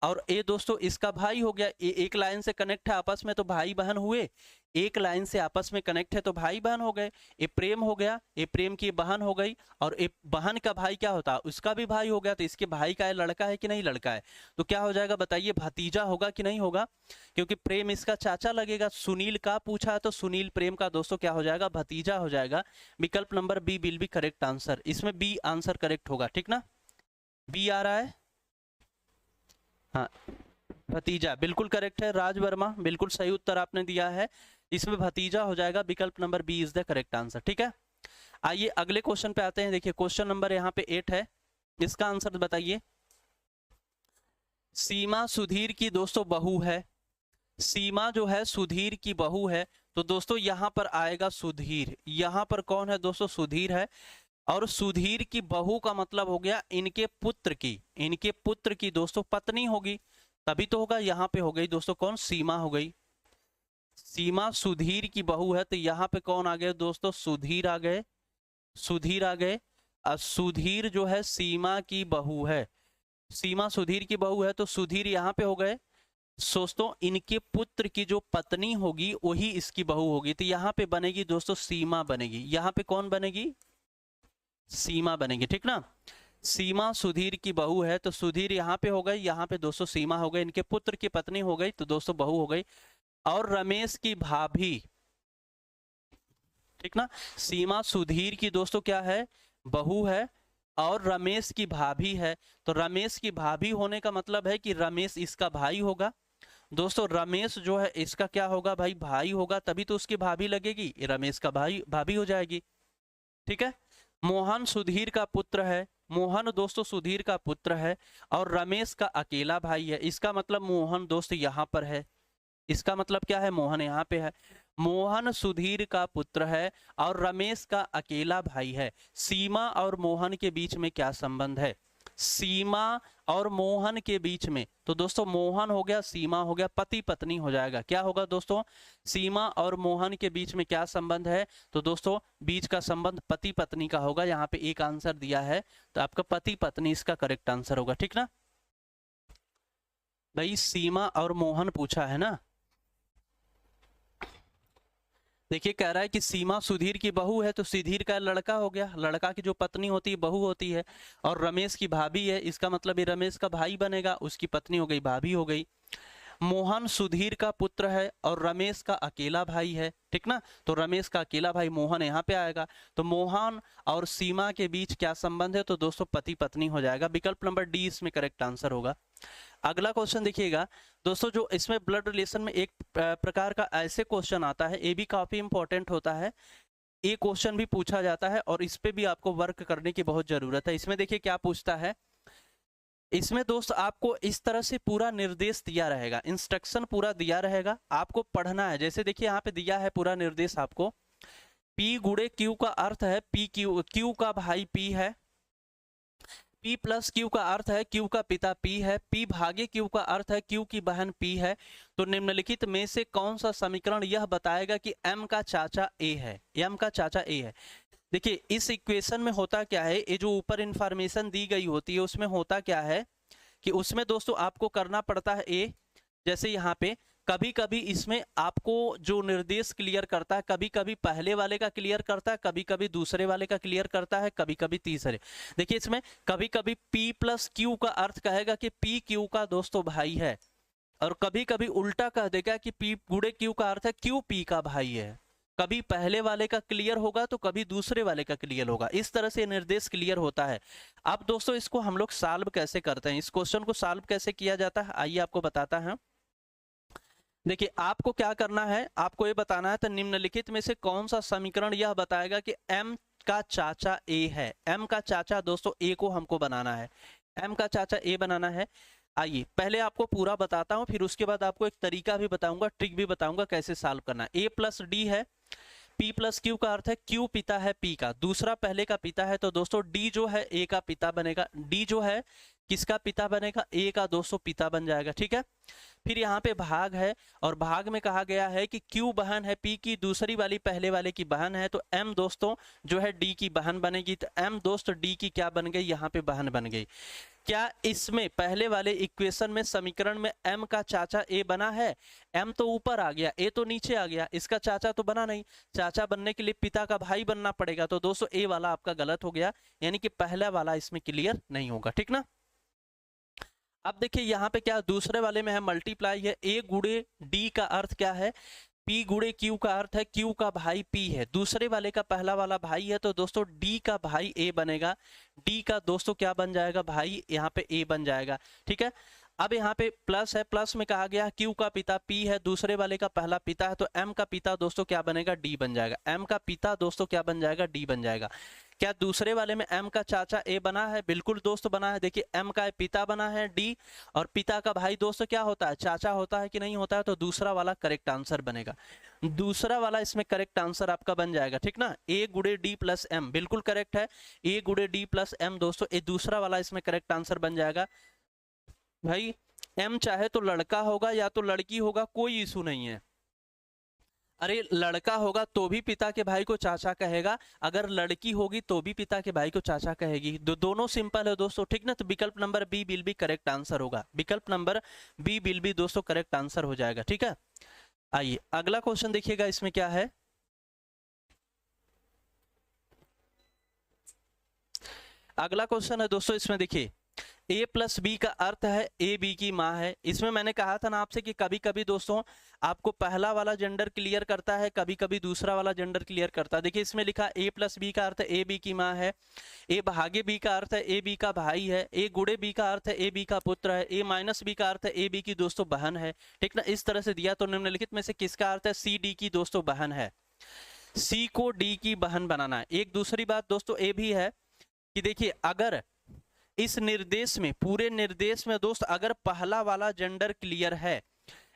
और ए दोस्तों इसका भाई हो गया। ए एक लाइन से कनेक्ट है आपस में, तो भाई बहन हुए। एक लाइन से आपस में कनेक्ट है तो भाई बहन हो गए। ए प्रेम हो गया, ए प्रेम की बहन हो गई, और ए बहन का भाई क्या होता है, उसका भी भाई हो गया। तो इसके भाई का लड़का है कि नहीं लड़का है, तो क्या हो जाएगा बताइए, भतीजा होगा कि नहीं होगा? क्योंकि प्रेम इसका चाचा लगेगा। सुनील का पूछा है तो सुनील प्रेम का दोस्तों क्या हो जाएगा, भतीजा हो जाएगा। विकल्प number B will be correct answer. इसमें बी आंसर करेक्ट होगा, ठीक ना? बी आ रहा है, हाँ भतीजा बिल्कुल करेक्ट है। राज वर्मा बिल्कुल सही उत्तर आपने दिया है, इसमें भतीजा हो जाएगा। विकल्प number B is the correct answer, ठीक है। आइए अगले क्वेश्चन पे आते हैं। देखिए क्वेश्चन नंबर यहाँ पे 8 है, इसका आंसर बताइए। सीमा सुधीर की दोस्तों बहू है। सीमा जो है सुधीर की बहू है, तो दोस्तों यहाँ पर आएगा सुधीर। यहाँ पर कौन है दोस्तों, सुधीर है। और सुधीर की बहू का मतलब हो गया इनके पुत्र की, इनके पुत्र की दोस्तों पत्नी होगी, तभी तो होगा। यहाँ पे हो गई दोस्तों कौन, सीमा हो गई। सीमा सुधीर की बहू है, तो यहाँ पे कौन आ गए दोस्तों, सुधीर आ गए, सुधीर आ गए। सुधीर जो है सीमा की बहू है, सीमा सुधीर की बहू है, तो सुधीर यहाँ पे हो गए। दोस्तों इनके पुत्र की जो पत्नी होगी वही इसकी बहू होगी, तो यहाँ पे बनेगी दोस्तों सीमा बनेगी। यहाँ पे कौन बनेगी, सीमा बनेगी, ठीक ना। सीमा सुधीर की बहू है, तो सुधीर यहाँ पे हो गई, यहाँ पे दोस्तों सीमा हो गई, इनके पुत्र की पत्नी हो गई, तो दोस्तों बहू हो गई। और रमेश की भाभी, ठीक ना। सीमा सुधीर की दोस्तों क्या है, बहू है, और रमेश की भाभी है। तो रमेश की भाभी होने का मतलब है कि रमेश इसका भाई होगा। दोस्तों रमेश जो है इसका क्या होगा भाई, भाई होगा, तभी तो उसकी भाभी लगेगी, रमेश का भाई भाभी हो जाएगी, ठीक है। मोहन सुधीर का पुत्र है, मोहन दोस्तों सुधीर का पुत्र है, और रमेश का अकेला भाई है। इसका मतलब मोहन दोस्त यहाँ पर है, इसका मतलब क्या है, मोहन यहाँ पे है। मोहन सुधीर का पुत्र है और रमेश का अकेला भाई है। सीमा और मोहन के बीच में क्या संबंध है, सीमा और मोहन के बीच में, तो दोस्तों मोहन हो गया, सीमा हो गया, पति पत्नी हो जाएगा। क्या होगा दोस्तों, सीमा और मोहन के बीच में क्या संबंध है, तो दोस्तों बीच का संबंध पति पत्नी का होगा। यहाँ पे एक आंसर दिया है, तो आपका पति पत्नी इसका करेक्ट आंसर होगा, ठीक ना भाई। सीमा और मोहन पूछा है ना। देखिए कह रहा है कि सीमा सुधीर की बहू है, तो सुधीर का लड़का हो गया, लड़का की जो पत्नी होती है बहू होती है। और रमेश की भाभी है, इसका मतलब ये रमेश का भाई बनेगा, उसकी पत्नी हो गई, भाभी हो गई। मोहन सुधीर का पुत्र है और रमेश का अकेला भाई है, ठीक ना। तो रमेश का अकेला भाई मोहन यहाँ पे आएगा। तो मोहन और सीमा के बीच क्या संबंध है, तो दोस्तों पति पत्नी हो जाएगा। विकल्प नंबर डी इसमें करेक्ट आंसर होगा। अगला क्वेश्चन देखिएगा दोस्तों, जो इसमें ब्लड रिलेशन में एक प्रकार का ऐसे क्वेश्चन आता है, ये भी काफी इंपॉर्टेंट होता है, ये क्वेश्चन भी पूछा जाता है और इस पे भी आपको वर्क करने की बहुत जरूरत है। इसमें देखिए क्या पूछता है, इसमें दोस्त आपको इस तरह से पूरा निर्देश दिया रहेगा, इंस्ट्रक्शन पूरा दिया रहेगा, आपको पढ़ना है। जैसे देखिए यहाँ पे दिया है पूरा निर्देश आपको, P गुणे Q का अर्थ है P Q का भाई P है, P प्लस Q का अर्थ है Q का पिता P है, P भागे Q का अर्थ है Q की बहन P है। तो निम्नलिखित में से कौन सा समीकरण यह बताएगा कि M का चाचा A है, M का चाचा A है। देखिए इस इक्वेशन में होता क्या है, ये जो ऊपर इंफॉर्मेशन दी गई होती है उसमें होता क्या है कि उसमें दोस्तों आपको करना पड़ता है ए, जैसे यहाँ पे कभी कभी इसमें आपको जो निर्देश क्लियर करता है, कभी कभी पहले वाले का क्लियर करता है, कभी कभी दूसरे वाले का क्लियर करता है, कभी कभी तीसरे। देखिए इसमें कभी कभी P प्लस Q का अर्थ कहेगा कि P Q का दोस्तों भाई है, और कभी कभी उल्टा कह देगा कि P गुणे Q का अर्थ है Q P का भाई है। कभी पहले वाले का क्लियर होगा तो कभी दूसरे वाले का क्लियर होगा, इस तरह से निर्देश क्लियर होता है। अब दोस्तों इसको हम लोग सॉल्व कैसे करते हैं, इस क्वेश्चन को सॉल्व कैसे किया जाता है, आइए आपको बताता है। देखिए आपको क्या करना है, आपको ये बताना है तो निम्नलिखित में से कौन सा समीकरण यह बताएगा कि m का चाचा a है। m का चाचा दोस्तों a को हमको बनाना है, m का चाचा a बनाना है। आइए पहले आपको पूरा बताता हूं, फिर उसके बाद आपको एक तरीका भी बताऊंगा, ट्रिक भी बताऊंगा कैसे सॉल्व करना है। a प्लस डी है, p प्लस क्यू का अर्थ है q पिता है p का, दूसरा पहले का पिता है तो दोस्तों d जो है a का पिता बनेगा, d जो है किसका पिता बनेगा, a का दोस्तों पिता बन जाएगा, ठीक है। फिर यहाँ पे भाग है और भाग में कहा गया है कि Q बहन है P की, दूसरी वाली पहले वाले की बहन है, तो M दोस्तों जो है D की बहन बनेगी, तो M दोस्त D की क्या बन गई, यहाँ पे बहन बन गई। क्या इसमें पहले वाले इक्वेशन में समीकरण में M का चाचा A बना है, M तो ऊपर आ गया, A तो नीचे आ गया, इसका चाचा तो बना नहीं, चाचा बनने के लिए पिता का भाई बनना पड़ेगा, तो दोस्तों A वाला आपका गलत हो गया, यानी कि पहला वाला इसमें क्लियर नहीं होगा, ठीक ना। अब देखिए यहाँ पे क्या दूसरे वाले में है मल्टीप्लाई है, a गुणे d का अर्थ क्या है, p गुणे q का अर्थ है q का भाई p है, दूसरे वाले का पहला वाला भाई है, तो दोस्तों d का भाई a बनेगा, d का दोस्तों क्या बन जाएगा भाई, यहाँ पे a बन जाएगा, ठीक है। अब यहाँ पे प्लस है, प्लस में कहा गया q का पिता p है, दूसरे वाले का पहला पिता है, तो m का पिता दोस्तों क्या बनेगा, d बन जाएगा, m का पिता दोस्तों क्या बन जाएगा, d बन जाएगा। क्या दूसरे वाले में m का चाचा a बना है, बिल्कुल दोस्तों बना है। देखिए m का पिता बना है d, और पिता का भाई दोस्तों क्या होता है, चाचा होता है कि नहीं होता है, तो दूसरा वाला करेक्ट आंसर बनेगा, दूसरा वाला इसमें करेक्ट आंसर आपका बन जाएगा, ठीक ना। a गुणे d प्लस m बिल्कुल करेक्ट है, a गुणे d प्लस m दोस्तों ये दूसरा वाला इसमें करेक्ट आंसर बन जाएगा। भाई m चाहे तो लड़का होगा या तो लड़की होगा, कोई इशू नहीं है। अरे लड़का होगा तो भी पिता के भाई को चाचा कहेगा, अगर लड़की होगी तो भी पिता के भाई को चाचा कहेगी, दोनों सिंपल है दोस्तों, ठीक ना। तो विकल्प number B will be correct answer होगा, विकल्प नंबर बी विल बी दोस्तों करेक्ट आंसर हो जाएगा, ठीक है। आइए अगला क्वेश्चन देखिएगा, इसमें क्या है, अगला क्वेश्चन है दोस्तों, इसमें देखिए a प्लस बी का अर्थ है a b की माँ है। इसमें मैंने कहा था ना आपसे कि कभी कभी दोस्तों आपको पहला वाला जेंडर क्लियर करता है, कभी कभी दूसरा वाला जेंडर क्लियर करता है। देखिए इसमें लिखा a प्लस बी का अर्थ है a b की माँ है, a भागे b का अर्थ है a b का भाई है, a गुणे b का अर्थ है a b का पुत्र है, a माइनस b का अर्थ है a b की दोस्तों बहन है, ठीक ना। इस तरह से दिया, तो निम्नलिखित में से किसका अर्थ है c d की दोस्तों बहन है, c को d की बहन बनाना है। एक दूसरी बात दोस्तों ये भी है कि देखिए अगर इस निर्देश में, पूरे निर्देश में दोस्त अगर पहला वाला जेंडर क्लियर है,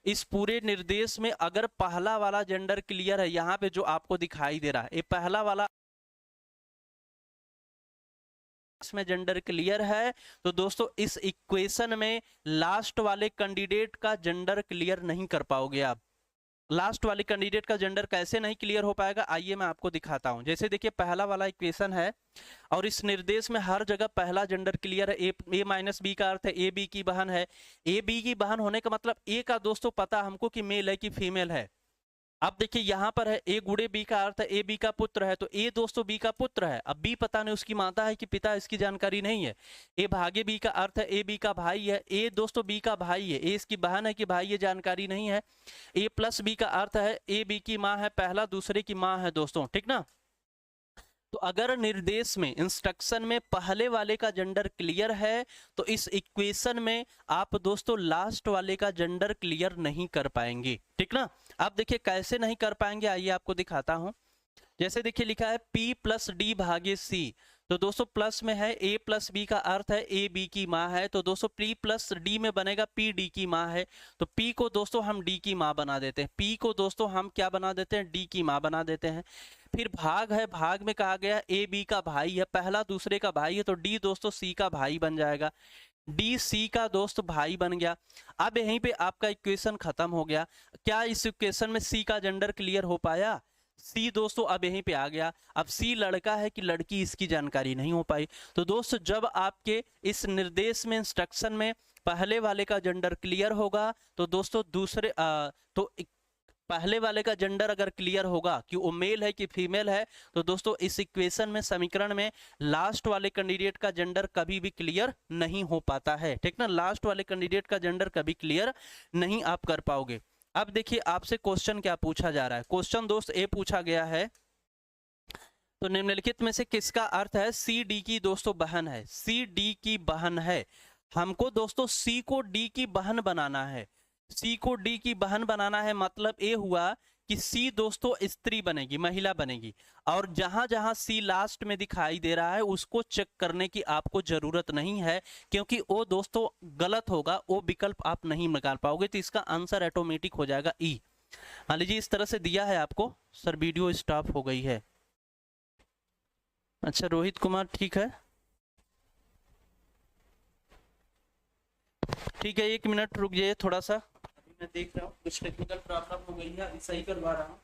इस पूरे निर्देश में अगर पहला वाला जेंडर क्लियर है, यहाँ पे जो आपको दिखाई दे रहा है ये पहला वाला इसमें जेंडर क्लियर है, तो दोस्तों इस इक्वेशन में लास्ट वाले कैंडिडेट का जेंडर क्लियर नहीं कर पाओगे आप। लास्ट वाले कैंडिडेट का जेंडर कैसे नहीं क्लियर हो पाएगा, आइए मैं आपको दिखाता हूं। जैसे देखिए पहला वाला इक्वेशन है और इस निर्देश में हर जगह पहला जेंडर क्लियर है, ए माइनस बी का अर्थ है ए बी की बहन है, ए बी की बहन होने का मतलब ए का दोस्तों पता हमको कि मेल है कि फीमेल है। अब देखिए यहाँ पर है ए गुणे बी का अर्थ है ए बी का पुत्र है, तो ए दोस्तों बी का पुत्र है, अब बी पता नहीं उसकी माता है कि पिता, इसकी जानकारी नहीं है। ए भागे बी का अर्थ है ए बी का भाई है, ए दोस्तों बी का भाई है, ए इसकी बहन है कि भाई, ये जानकारी नहीं है। ए प्लस बी का अर्थ है ए बी की माँ है, पहला दूसरे की माँ है दोस्तों, ठीक ना। तो अगर निर्देश में, इंस्ट्रक्शन में पहले वाले का जेंडर क्लियर है, तो इस इक्वेशन में आप दोस्तों लास्ट वाले का जेंडर क्लियर नहीं कर पाएंगे, ठीक ना। अब देखिए कैसे नहीं कर पाएंगे, आइए आपको दिखाता हूं। जैसे देखिए लिखा है P प्लस डी भागे C, तो दोस्तों प्लस में है A प्लस बी का अर्थ है A B की माँ है, तो दोस्तों P प्लस D में बनेगा P D की माँ है, तो P को दोस्तों हम D की माँ बना देते हैं, P को दोस्तों हम क्या बना देते हैं, D की माँ बना देते हैं। फिर भाग है, भाग में कहा गया A B का भाई है, पहला दूसरे का भाई है, तो D दोस्तों C का भाई बन जाएगा, D C का दोस्त भाई बन गया। अब यहीं पे आपका इक्वेशन खत्म हो गया। क्या इस इक्वेशन में C का जेंडर क्लियर हो पाया, सी दोस्तों अब यहीं पे आ गया। अब सी लड़का है कि लड़की इसकी जानकारी नहीं हो पाई। तो दोस्तों जब आपके इस निर्देश में, इंस्ट्रक्शन में पहले वाले का जेंडर क्लियर होगा, तो दोस्तों दूसरे पहले वाले का जेंडर अगर क्लियर होगा कि वो मेल है कि फीमेल है, तो दोस्तों इस इक्वेशन में, समीकरण में लास्ट वाले कैंडिडेट का जेंडर कभी भी क्लियर नहीं हो पाता है, ठीक ना। लास्ट वाले कैंडिडेट का जेंडर कभी क्लियर नहीं आप कर पाओगे। अब देखिए आपसे क्वेश्चन क्या पूछा जा रहा है। क्वेश्चन दोस्त ए पूछा गया है, तो निम्नलिखित में से किसका अर्थ है सी डी की दोस्तों बहन है। सी डी की बहन है। हमको दोस्तों सी को डी की बहन बनाना है। सी को डी की बहन बनाना है मतलब ये हुआ कि सी दोस्तों स्त्री बनेगी, महिला बनेगी। और जहां जहां सी लास्ट में दिखाई दे रहा है उसको चेक करने की आपको जरूरत नहीं है, क्योंकि वो दोस्तों गलत होगा, वो विकल्प आप नहीं निकाल पाओगे। तो इसका आंसर ऑटोमेटिक हो जाएगा ई। मान लीजिए इस तरह से दिया है आपको। सर वीडियो स्टॉप हो गई है। अच्छा रोहित कुमार ठीक है, ठीक है 1 मिनट रुक जाइए थोड़ा सा, अभी मैं देख रहा हूँ कुछ टेक्निकल प्रॉब्लम हो गई है, अभी सही करवा रहा हूँ।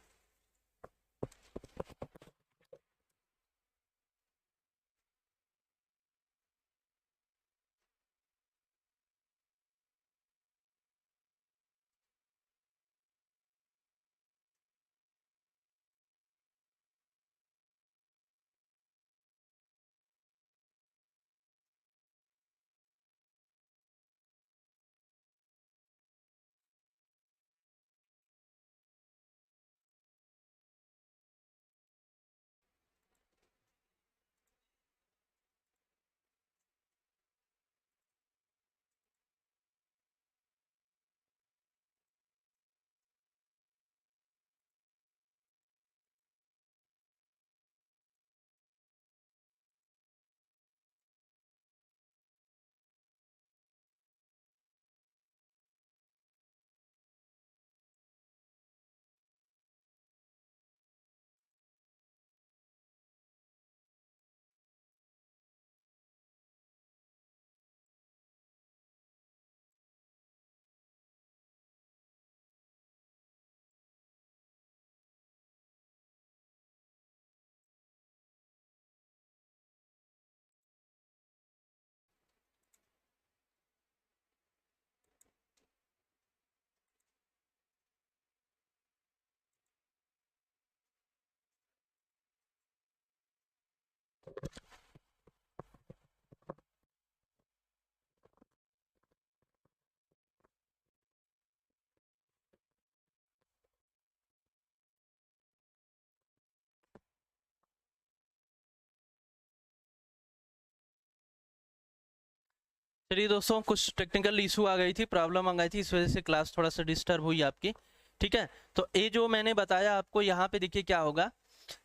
चलिए दोस्तों कुछ टेक्निकल इशू आ गई थी, प्रॉब्लम आ गई थी, इस वजह से क्लास थोड़ा सा डिस्टर्ब हुई आपकी। ठीक है, तो ये जो मैंने बताया आपको, यहाँ पे देखिए क्या होगा।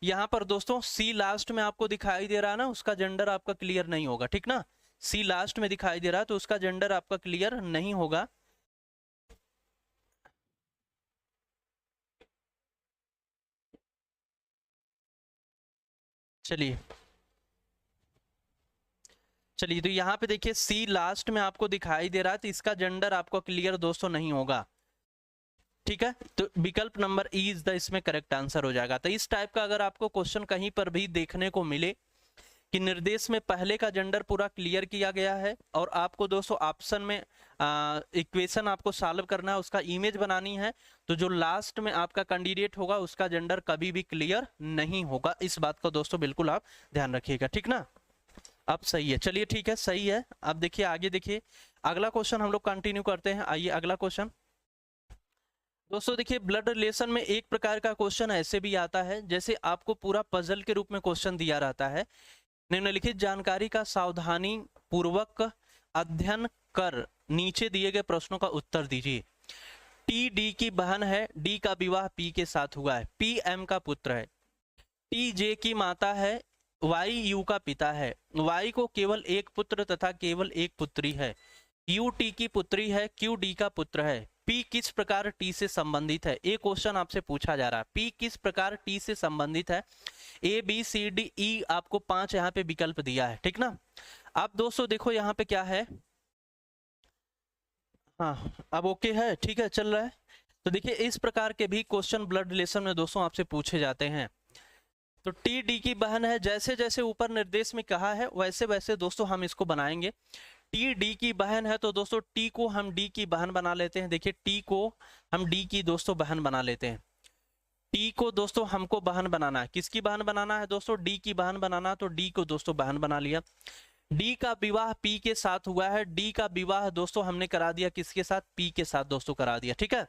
यहाँ पर दोस्तों सी लास्ट में आपको दिखाई दे रहा है ना, उसका जेंडर आपका क्लियर नहीं होगा। ठीक ना, सी लास्ट में दिखाई दे रहा है तो उसका जेंडर आपका क्लियर नहीं होगा। चलिए चलिए, तो यहाँ पे देखिए सी लास्ट में आपको दिखाई दे रहा है तो इसका जेंडर आपको क्लियर दोस्तों नहीं होगा। ठीक है, तो विकल्प नंबर ई इज द इसमें करेक्ट आंसर हो जाएगा। तो इस टाइप का अगर आपको क्वेश्चन कहीं पर भी देखने को मिले कि निर्देश में पहले का जेंडर पूरा क्लियर किया गया है और आपको दोस्तों ऑप्शन में इक्वेशन आपको सॉल्व करना है, उसका इमेज बनानी है, तो जो लास्ट में आपका कैंडिडेट होगा उसका जेंडर कभी भी क्लियर नहीं होगा। इस बात को दोस्तों बिल्कुल आप ध्यान रखिएगा। ठीक ना, अब सही है। चलिए ठीक है, सही है। अब देखिए आगे, देखिए अगला क्वेश्चन हम लोग कंटिन्यू करते हैं। आइए अगला क्वेश्चन दोस्तों देखिए, ब्लड रिलेशन में एक प्रकार का क्वेश्चन ऐसे भी आता है जैसे आपको पूरा पजल के रूप में क्वेश्चन दिया रहता है। निम्नलिखित जानकारी का सावधानी पूर्वक अध्ययन कर नीचे दिए गए प्रश्नों का उत्तर दीजिए। टी डी की बहन है, डी का विवाह पी के साथ हुआ है, पी एम का पुत्र है। टी जे की माता है, वाई यू का पिता है, वाई को केवल एक पुत्र तथा केवल एक पुत्री है। यू टी की पुत्री है, क्यू डी का पुत्र है। पी किस प्रकार टी से संबंधित है, ये क्वेश्चन आपसे पूछा जा रहा है। पी किस प्रकार टी से संबंधित है। A B C D E आपको 5 यहाँ पे विकल्प दिया है। ठीक ना, अब दोस्तों देखो यहाँ पे क्या है। हाँ अब ओके है, ठीक है चल रहा है। तो देखिए इस प्रकार के भी क्वेश्चन ब्लड रिलेशन में दोस्तों आपसे पूछे जाते हैं। तो टी डी की बहन है, जैसे जैसे ऊपर निर्देश में कहा है वैसे वैसे दोस्तों हम इसको बनाएंगे। टी डी की बहन है तो दोस्तों टी को हम डी की बहन बना लेते हैं। देखिए टी को हम डी की दोस्तों बहन बना लेते हैं। टी को दोस्तों हमको बहन बनाना है, किसकी बहन बनाना है दोस्तों, डी की बहन बनाना, तो डी को दोस्तों बहन बना लिया। डी का विवाह पी के साथ हुआ है, डी का विवाह दोस्तों हमने करा दिया किसके साथ, पी के साथ दोस्तों करा दिया। ठीक है,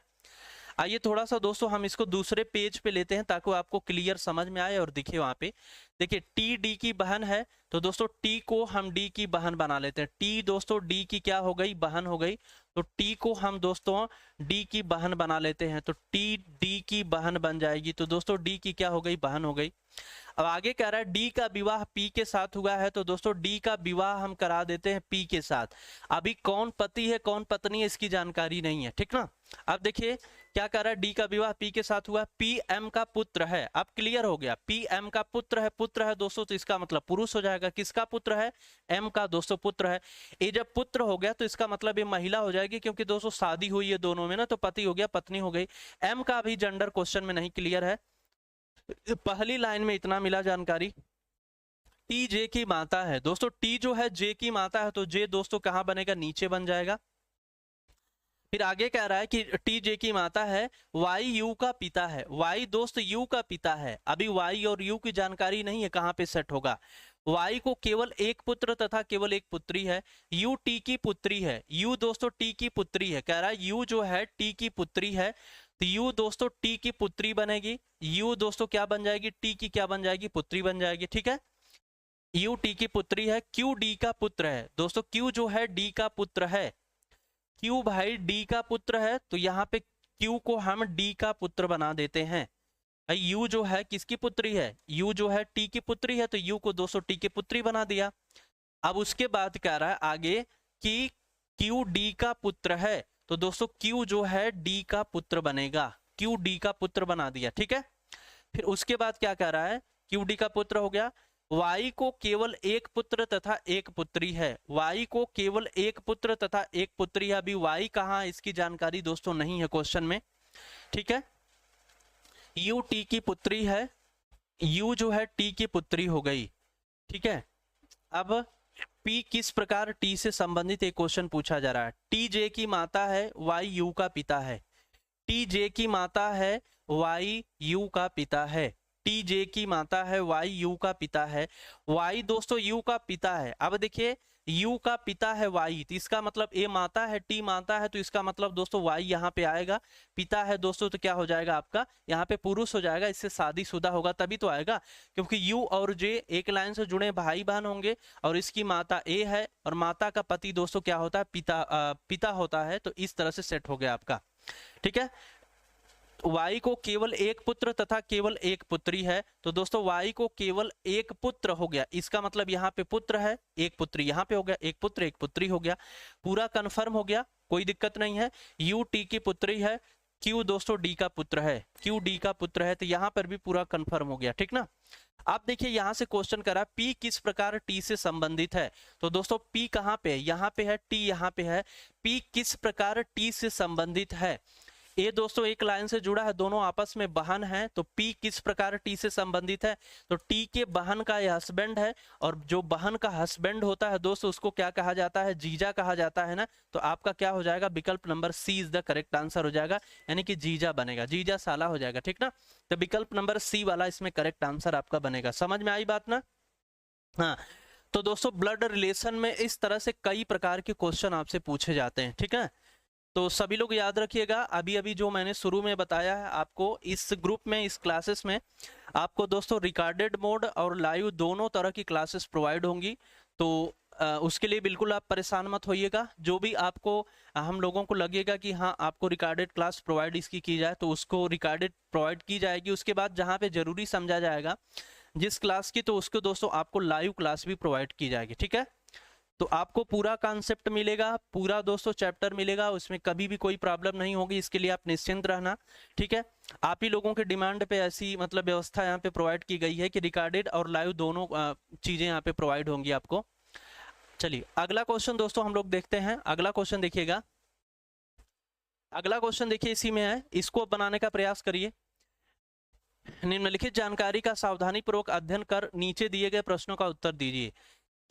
आइए थोड़ा सा दोस्तों हम इसको दूसरे पेज पे लेते हैं ताकि आपको क्लियर समझ में आए और दिखे वहां पे। देखिए टी डी की बहन है, तो दोस्तों टी को हम डी की बहन बना लेते हैं। टी दोस्तों डी की क्या हो गई, बहन हो गई, तो टी को हम दोस्तों डी की बहन बना लेते हैं, तो टी डी की बहन बन जाएगी। तो दोस्तों डी की क्या हो गई, बहन हो गई। अब आगे कह रहा है डी का विवाह पी के साथ हुआ है, तो दोस्तों डी का विवाह हम करा देते हैं पी के साथ। अभी कौन पति है कौन पत्नी है इसकी जानकारी नहीं है, ठीक ना। अब देखिए क्या कह रहा है, डी का विवाह पी के साथ हुआ, पी एम का पुत्र है। अब क्लियर हो गया, पी एम का पुत्र है दोस्तों, तो इसका मतलब पुरुष हो जाएगा। किसका पुत्र है, एम का दोस्तों पुत्र है। ये जब पुत्र हो गया तो इसका मतलब ये महिला हो जाएगी, क्योंकि दोस्तों शादी हुई है दोनों में ना, तो पति हो गया पत्नी हो गई। एम का अभी जेंडर क्वेश्चन में नहीं क्लियर है, पहली लाइन में इतना मिला जानकारी। टी जे की माता है दोस्तों, टी जो है जे की माता है, तो जे दोस्तों कहां बनेगा, नीचे बन जाएगा। फिर आगे कह रहा है कि टी जे की माता है, वाई यू का पिता है। वाई दोस्त यू का पिता है। अभी वाई और यू की जानकारी नहीं है कहां पे सेट होगा। वाई को केवल एक पुत्र तथा केवल एक पुत्री है। यू टी की पुत्री है, यू दोस्तों टी की पुत्री है। कह रहा है यू जो है टी की पुत्री है, तो यू दोस्तों टी की पुत्री बनेगी। यू दोस्तों क्या बन जाएगी, टी की क्या बन जाएगी, पुत्री बन जाएगी, ठीक है। यू टी की पुत्री है। क्यू डी का पुत्र है दोस्तों, क्यू जो है डी का पुत्र है। क्यू भाई डी का पुत्र है, तो यहाँ पे क्यू को हम डी का पुत्र बना देते हैं। यू जो है किसकी पुत्री है, यू जो है टी की पुत्री है, तो यू को दोस्तों टी की पुत्री बना दिया। अब उसके बाद कह रहा है आगे कि क्यू डी का पुत्र है, तो दोस्तों क्यू जो है डी का पुत्र बनेगा। क्यू डी का पुत्र बना दिया, ठीक है। फिर उसके बाद क्या कह रहा है, क्यू डी का पुत्र हो गया। वाई को केवल एक पुत्र तथा एक पुत्री है। वाई को केवल एक पुत्र तथा एक पुत्री है। अभी वाई कहाँ है इसकी जानकारी दोस्तों नहीं है क्वेश्चन में, ठीक है। यू टी की पुत्री है, यू जो है टी की पुत्री हो गई, ठीक है। अब पी किस प्रकार टी से संबंधित एक क्वेश्चन पूछा जा रहा है। टी जे की माता है, वाई यू का पिता है। टी जे की माता है, वाई यू का पिता है। टी जे की माता है, वाई यू का पिता है। वाई दोस्तों यू का पिता है। अब देखिए यू का पिता है वाई, तो इसका मतलब ए माता है, टी माता है, तो इसका मतलब दोस्तों वाई यहाँ पे आएगा। पिता है दोस्तों तो क्या हो जाएगा आपका, यहाँ पे पुरुष हो जाएगा, इससे शादीशुदा होगा तभी तो आएगा, क्योंकि यू और जे एक लाइन से जुड़े भाई बहन होंगे, और इसकी माता ए है, और माता का पति दोस्तों क्या होता है, पिता होता है। तो इस तरह से सेट हो गया आपका, ठीक है। वाई को केवल एक पुत्र तथा केवल एक पुत्री है, तो दोस्तों वाई को केवल एक पुत्र हो गया, इसका मतलब यहाँ पे पुत्र है, एक पुत्री यहाँ पे हो गया, एक पुत्र एक पुत्री हो गया, पूरा कंफर्म हो गया, कोई दिक्कत नहीं है। यू टी की पुत्री है, क्यू दोस्तों डी का पुत्र है, क्यू डी का पुत्र है, तो यहाँ पर भी पूरा कंफर्म हो गया, ठीक ना। आप देखिए यहाँ से क्वेश्चन करा पी किस प्रकार टी से संबंधित है, तो दोस्तों पी कहाँ पे है, यहाँ पे है, टी यहाँ पे है। पी किस प्रकार टी से संबंधित है, ये दोस्तों एक लाइन से जुड़ा है, दोनों आपस में बहन है, तो पी किस प्रकार टी से संबंधित है, तो टी के बहन का यह हस्बैंड है, और जो बहन का हस्बैंड होता है दोस्तों उसको क्या कहा जाता है, जीजा कहा जाता है ना। तो आपका क्या हो जाएगा, विकल्प number C is the correct answer हो जाएगा, यानी कि जीजा बनेगा, जीजा साला हो जाएगा, ठीक ना। तो विकल्प नंबर सी वाला इसमें करेक्ट आंसर आपका बनेगा। समझ में आई बात ना। हाँ, तो दोस्तों ब्लड रिलेशन में इस तरह से कई प्रकार के क्वेश्चन आपसे पूछे जाते हैं, ठीक है। तो सभी लोग याद रखिएगा, अभी अभी जो मैंने शुरू में बताया है आपको, इस ग्रुप में इस क्लासेस में आपको दोस्तों रिकॉर्डेड मोड और लाइव दोनों तरह की क्लासेस प्रोवाइड होंगी। तो उसके लिए बिल्कुल आप परेशान मत होइएगा। जो भी आपको हम लोगों को लगेगा कि हाँ आपको रिकॉर्डेड क्लास प्रोवाइड इसकी की जाए, तो उसको रिकॉर्डेड प्रोवाइड की जाएगी। उसके बाद जहाँ पे जरूरी समझा जाएगा जिस क्लास की, तो उसको दोस्तों आपको लाइव क्लास भी प्रोवाइड की जाएगी, ठीक है। तो आपको पूरा कॉन्सेप्ट मिलेगा, पूरा दोस्तों चैप्टर मिलेगा, उसमें कभी भी कोई प्रॉब्लम नहीं होगी, इसके लिए आप निश्चिंत रहना, ठीक है। आप ही लोगों के डिमांड पे ऐसी मतलब व्यवस्था यहाँ पे प्रोवाइड की गई है कि रिकॉर्डेड और लाइव दोनों चीजें यहाँ पे प्रोवाइड होंगी आपको। चलिए अगला क्वेश्चन दोस्तों हम लोग देखते हैं। अगला क्वेश्चन देखिएगा, अगला क्वेश्चन देखिए इसी में है, इसको बनाने का प्रयास करिए। निम्नलिखित जानकारी का सावधानी पूर्वक अध्ययन कर नीचे दिए गए प्रश्नों का उत्तर दीजिए।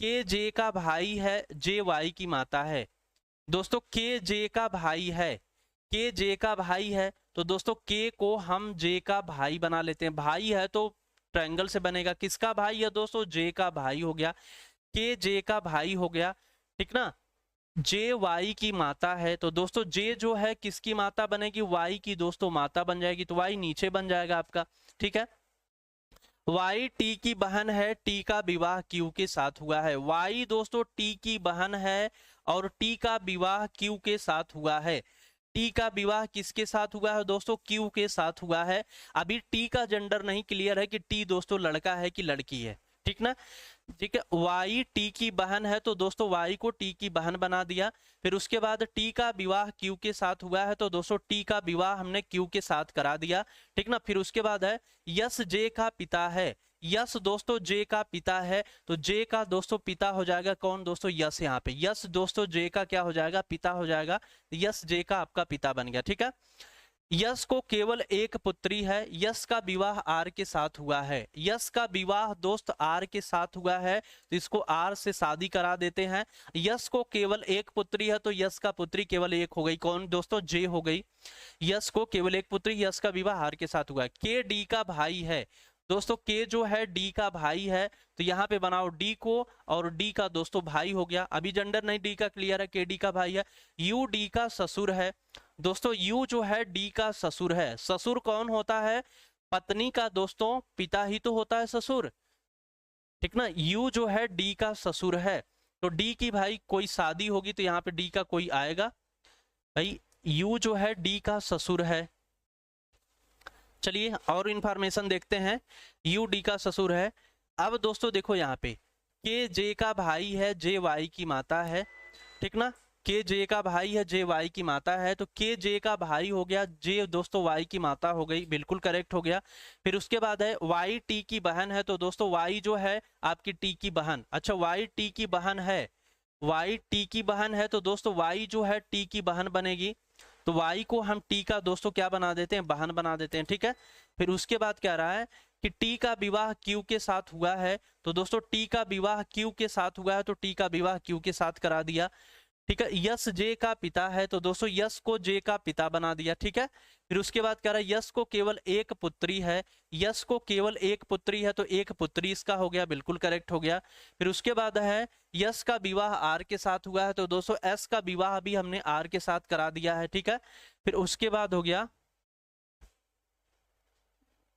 के जे का भाई है, जे वाई की माता है। दोस्तों के जे का भाई है, के जे का भाई है, तो दोस्तों के को हम जे का भाई बना लेते हैं। भाई है तो ट्रायंगल से बनेगा, किसका भाई है दोस्तों, जे का भाई हो गया, के जे का भाई हो गया, ठीक ना। जे वाई की माता है, तो दोस्तों जे जो है किसकी माता बनेगी, वाई की दोस्तों माता बन जाएगी, तो वाई नीचे बन जाएगा आपका। ठीक है, वाई टी की बहन है, टी का विवाह क्यू के साथ हुआ है। वाई दोस्तों टी की बहन है और टी का विवाह क्यू के साथ हुआ है। टी का विवाह किसके साथ हुआ है दोस्तों, क्यू के साथ हुआ है। अभी टी का जेंडर नहीं क्लियर है कि टी दोस्तों लड़का है कि लड़की है, ठीक ना। ठीक है, वाई टी की बहन है तो दोस्तों वाई को टी की बहन बना दिया। फिर उसके बाद टी का विवाह क्यू के साथ हुआ है तो दोस्तों टी का विवाह हमने क्यू के साथ करा दिया, ठीक ना। फिर उसके बाद है यस जे का पिता है। यस दोस्तों जे का पिता है, तो जे का दोस्तों पिता हो जाएगा कौन दोस्तों, यस। यहाँ पे यस दोस्तों जे का क्या हो जाएगा, पिता हो जाएगा। यस जे का आपका पिता बन गया, ठीक है। यश को केवल एक पुत्री है, यश का विवाह आर के साथ हुआ है। यश का विवाह दोस्त आर के साथ हुआ है तो इसको आर से शादी करा देते हैं। यश को केवल एक पुत्री है तो यश का पुत्री केवल एक हो गई, कौन दोस्तों, जे हो गई। यश को केवल एक पुत्री, यश का विवाह आर के साथ हुआ है। के डी का भाई है दोस्तों, के जो है डी का भाई है तो यहाँ पे बनाओ डी को, और डी का दोस्तों भाई हो गया। अभी जेंडर नहीं डी का क्लियर है, के डी का भाई है। यू डी का ससुर है दोस्तों, यू जो है डी का ससुर है। ससुर कौन होता है, पत्नी का दोस्तों पिता ही तो होता है ससुर, ठीक ना। यू जो है डी का ससुर है, तो डी की भाई कोई शादी होगी तो यहाँ पे डी का कोई आएगा भाई। यू जो है डी का ससुर है। चलिए और इंफॉर्मेशन देखते हैं, यू डी का ससुर है। अब दोस्तों देखो यहाँ पे के जे का भाई है, जे वाई की माता है, ठीक ना। के जे का भाई है, जे वाई की माता है, तो के जे का भाई हो गया, जे दोस्तों वाई की माता हो गई, बिल्कुल करेक्ट हो गया। फिर उसके बाद है वाई टी की बहन है, तो दोस्तों वाई जो है आपकी टी की बहन। अच्छा, वाई टी की बहन है, वाई टी की बहन है तो दोस्तों वाई जो है टी की बहन बनेगी, तो वाई को हम टी का दोस्तों क्या बना देते हैं, बहन बना देते हैं, ठीक है। फिर उसके बाद क्या रहा है कि टी का विवाह क्यू के साथ हुआ है, तो दोस्तों टी का विवाह क्यू के साथ हुआ है तो टी का विवाह क्यू के साथ करा दिया, ठीक है। यश जे का पिता है तो दोस्तों यश को जे का पिता बना दिया, ठीक है। फिर उसके बाद कह रहा है यश को केवल एक पुत्री है, यश को केवल एक पुत्री है तो एक पुत्री इसका हो गया, बिल्कुल करेक्ट हो गया। फिर उसके बाद है यश का विवाह आर के साथ हुआ है तो दोस्तों एस का विवाह भी हमने आर के साथ करा दिया है, ठीक है। फिर उसके बाद हो गया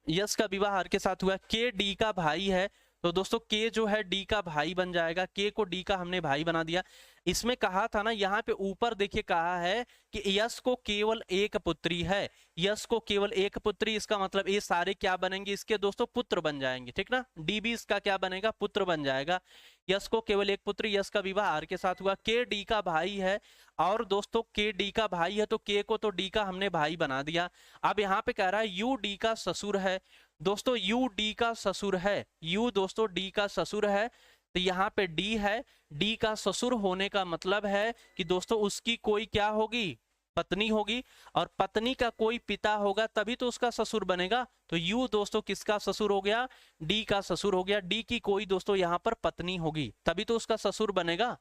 यश का विवाह आर के साथ हुआ। के डी का भाई है तो दोस्तों के जो है डी का भाई बन जाएगा, के को डी का हमने भाई बना दिया। इसमें कहा था ना, यहाँ पे ऊपर देखिए कहा है कि यश को केवल एक पुत्री है, यश को केवल एक पुत्री, इसका मतलब ये सारे क्या बनेंगे, इसके दोस्तों पुत्र बन जाएंगे, ठीक ना। डी भी इसका क्या बनेगा, पुत्र बन जाएगा। यश को केवल एक पुत्री, यश का विवाह आर के साथ हुआ। के डी का भाई है, और दोस्तों के डी का भाई है तो के को तो डी का हमने भाई बना दिया। अब यहाँ पे कह रहा है यू डी का ससुर है, दोस्तों यू डी का ससुर है, यू दोस्तों डी का ससुर है, तो यहाँ पे डी है, डी का ससुर होने का मतलब है कि दोस्तों उसकी कोई क्या होगी, पत्नी होगी, और पत्नी का कोई पिता होगा तभी तो उसका ससुर बनेगा। तो यू दोस्तों किसका ससुर हो गया, डी का ससुर हो गया। डी की कोई दोस्तों यहाँ पर पत्नी होगी तभी तो उसका ससुर बनेगा,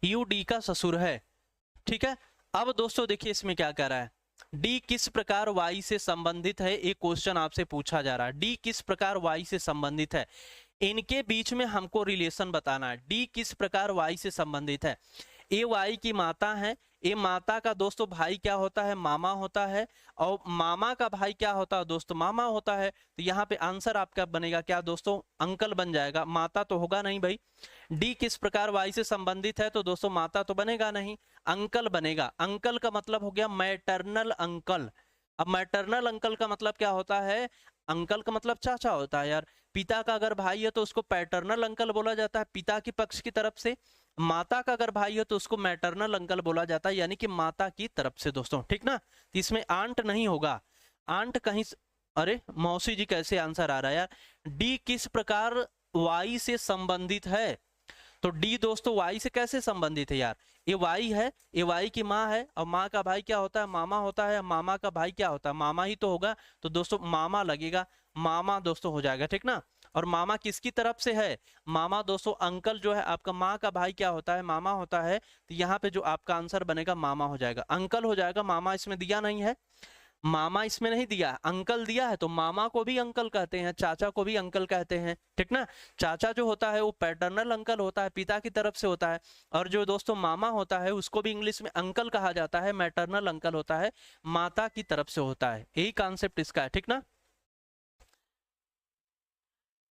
यू डी का ससुर है, ठीक है। अब दोस्तों देखिए इसमें क्या कह रहा है, डी किस प्रकार वाई से संबंधित है, एक क्वेश्चन आपसे पूछा जा रहा है। डी किस प्रकार वाई से संबंधित है, इनके बीच में हमको रिलेशन बताना है। डी किस प्रकार वाई से संबंधित है, ए वाई की माता है, ए माता का दोस्तों भाई क्या होता है, मामा होता है, और मामा का भाई क्या होता है दोस्तों, मामा होता है। तो यहाँ पे आंसर आपका बनेगा क्या दोस्तों, अंकल बन जाएगा, माता तो होगा नहीं भाई। डी किस प्रकार वाई से संबंधित है तो दोस्तों माता तो बनेगा नहीं, अंकल बनेगा। अंकल का मतलब हो गया मैटरनल अंकल। अब मैटरनल अंकल का मतलब क्या होता है, अंकल का मतलब चाचा होता है यार। पिता का अगर भाई है तो उसको पैटर्नल अंकल बोला जाता है, पिता की पक्ष की तरफ से। माता का अगर भाई है तो उसको मैटरनल अंकल बोला जाता है, यानी कि माता की तरफ से दोस्तों, ठीक ना। तो इसमें आंट नहीं होगा, आंट कहीं अरे मौसी जी कैसे आंसर आ रहा है यार। डी किस प्रकार वाई से संबंधित है, तो डी दोस्तों वाई से कैसे संबंधित है यार, ये वाई है, ये वाई की माँ है, और माँ का भाई क्या होता है, मामा होता है, मामा का भाई क्या होता है, मामा ही तो होगा, तो दोस्तों मामा लगेगा, मामा दोस्तों हो जाएगा, ठीक ना। और मामा किसकी तरफ से है, मामा दोस्तों अंकल जो है आपका, माँ का भाई क्या होता है, मामा होता है, तो यहाँ पे जो आपका आंसर बनेगा मामा हो जाएगा, अंकल हो जाएगा, मामा इसमें दिया नहीं है। मामा इसमें नहीं दिया, अंकल दिया है, तो मामा को भी अंकल कहते हैं, चाचा को भी अंकल कहते हैं, ठीक ना। चाचा जो होता है वो पैटर्नल अंकल होता है, पिता की तरफ से होता है, और जो दोस्तों मामा होता है उसको भी इंग्लिश में अंकल कहा जाता है, मैटरनल अंकल होता है, माता की तरफ से होता है। यही कॉन्सेप्ट इसका है, ठीक ना।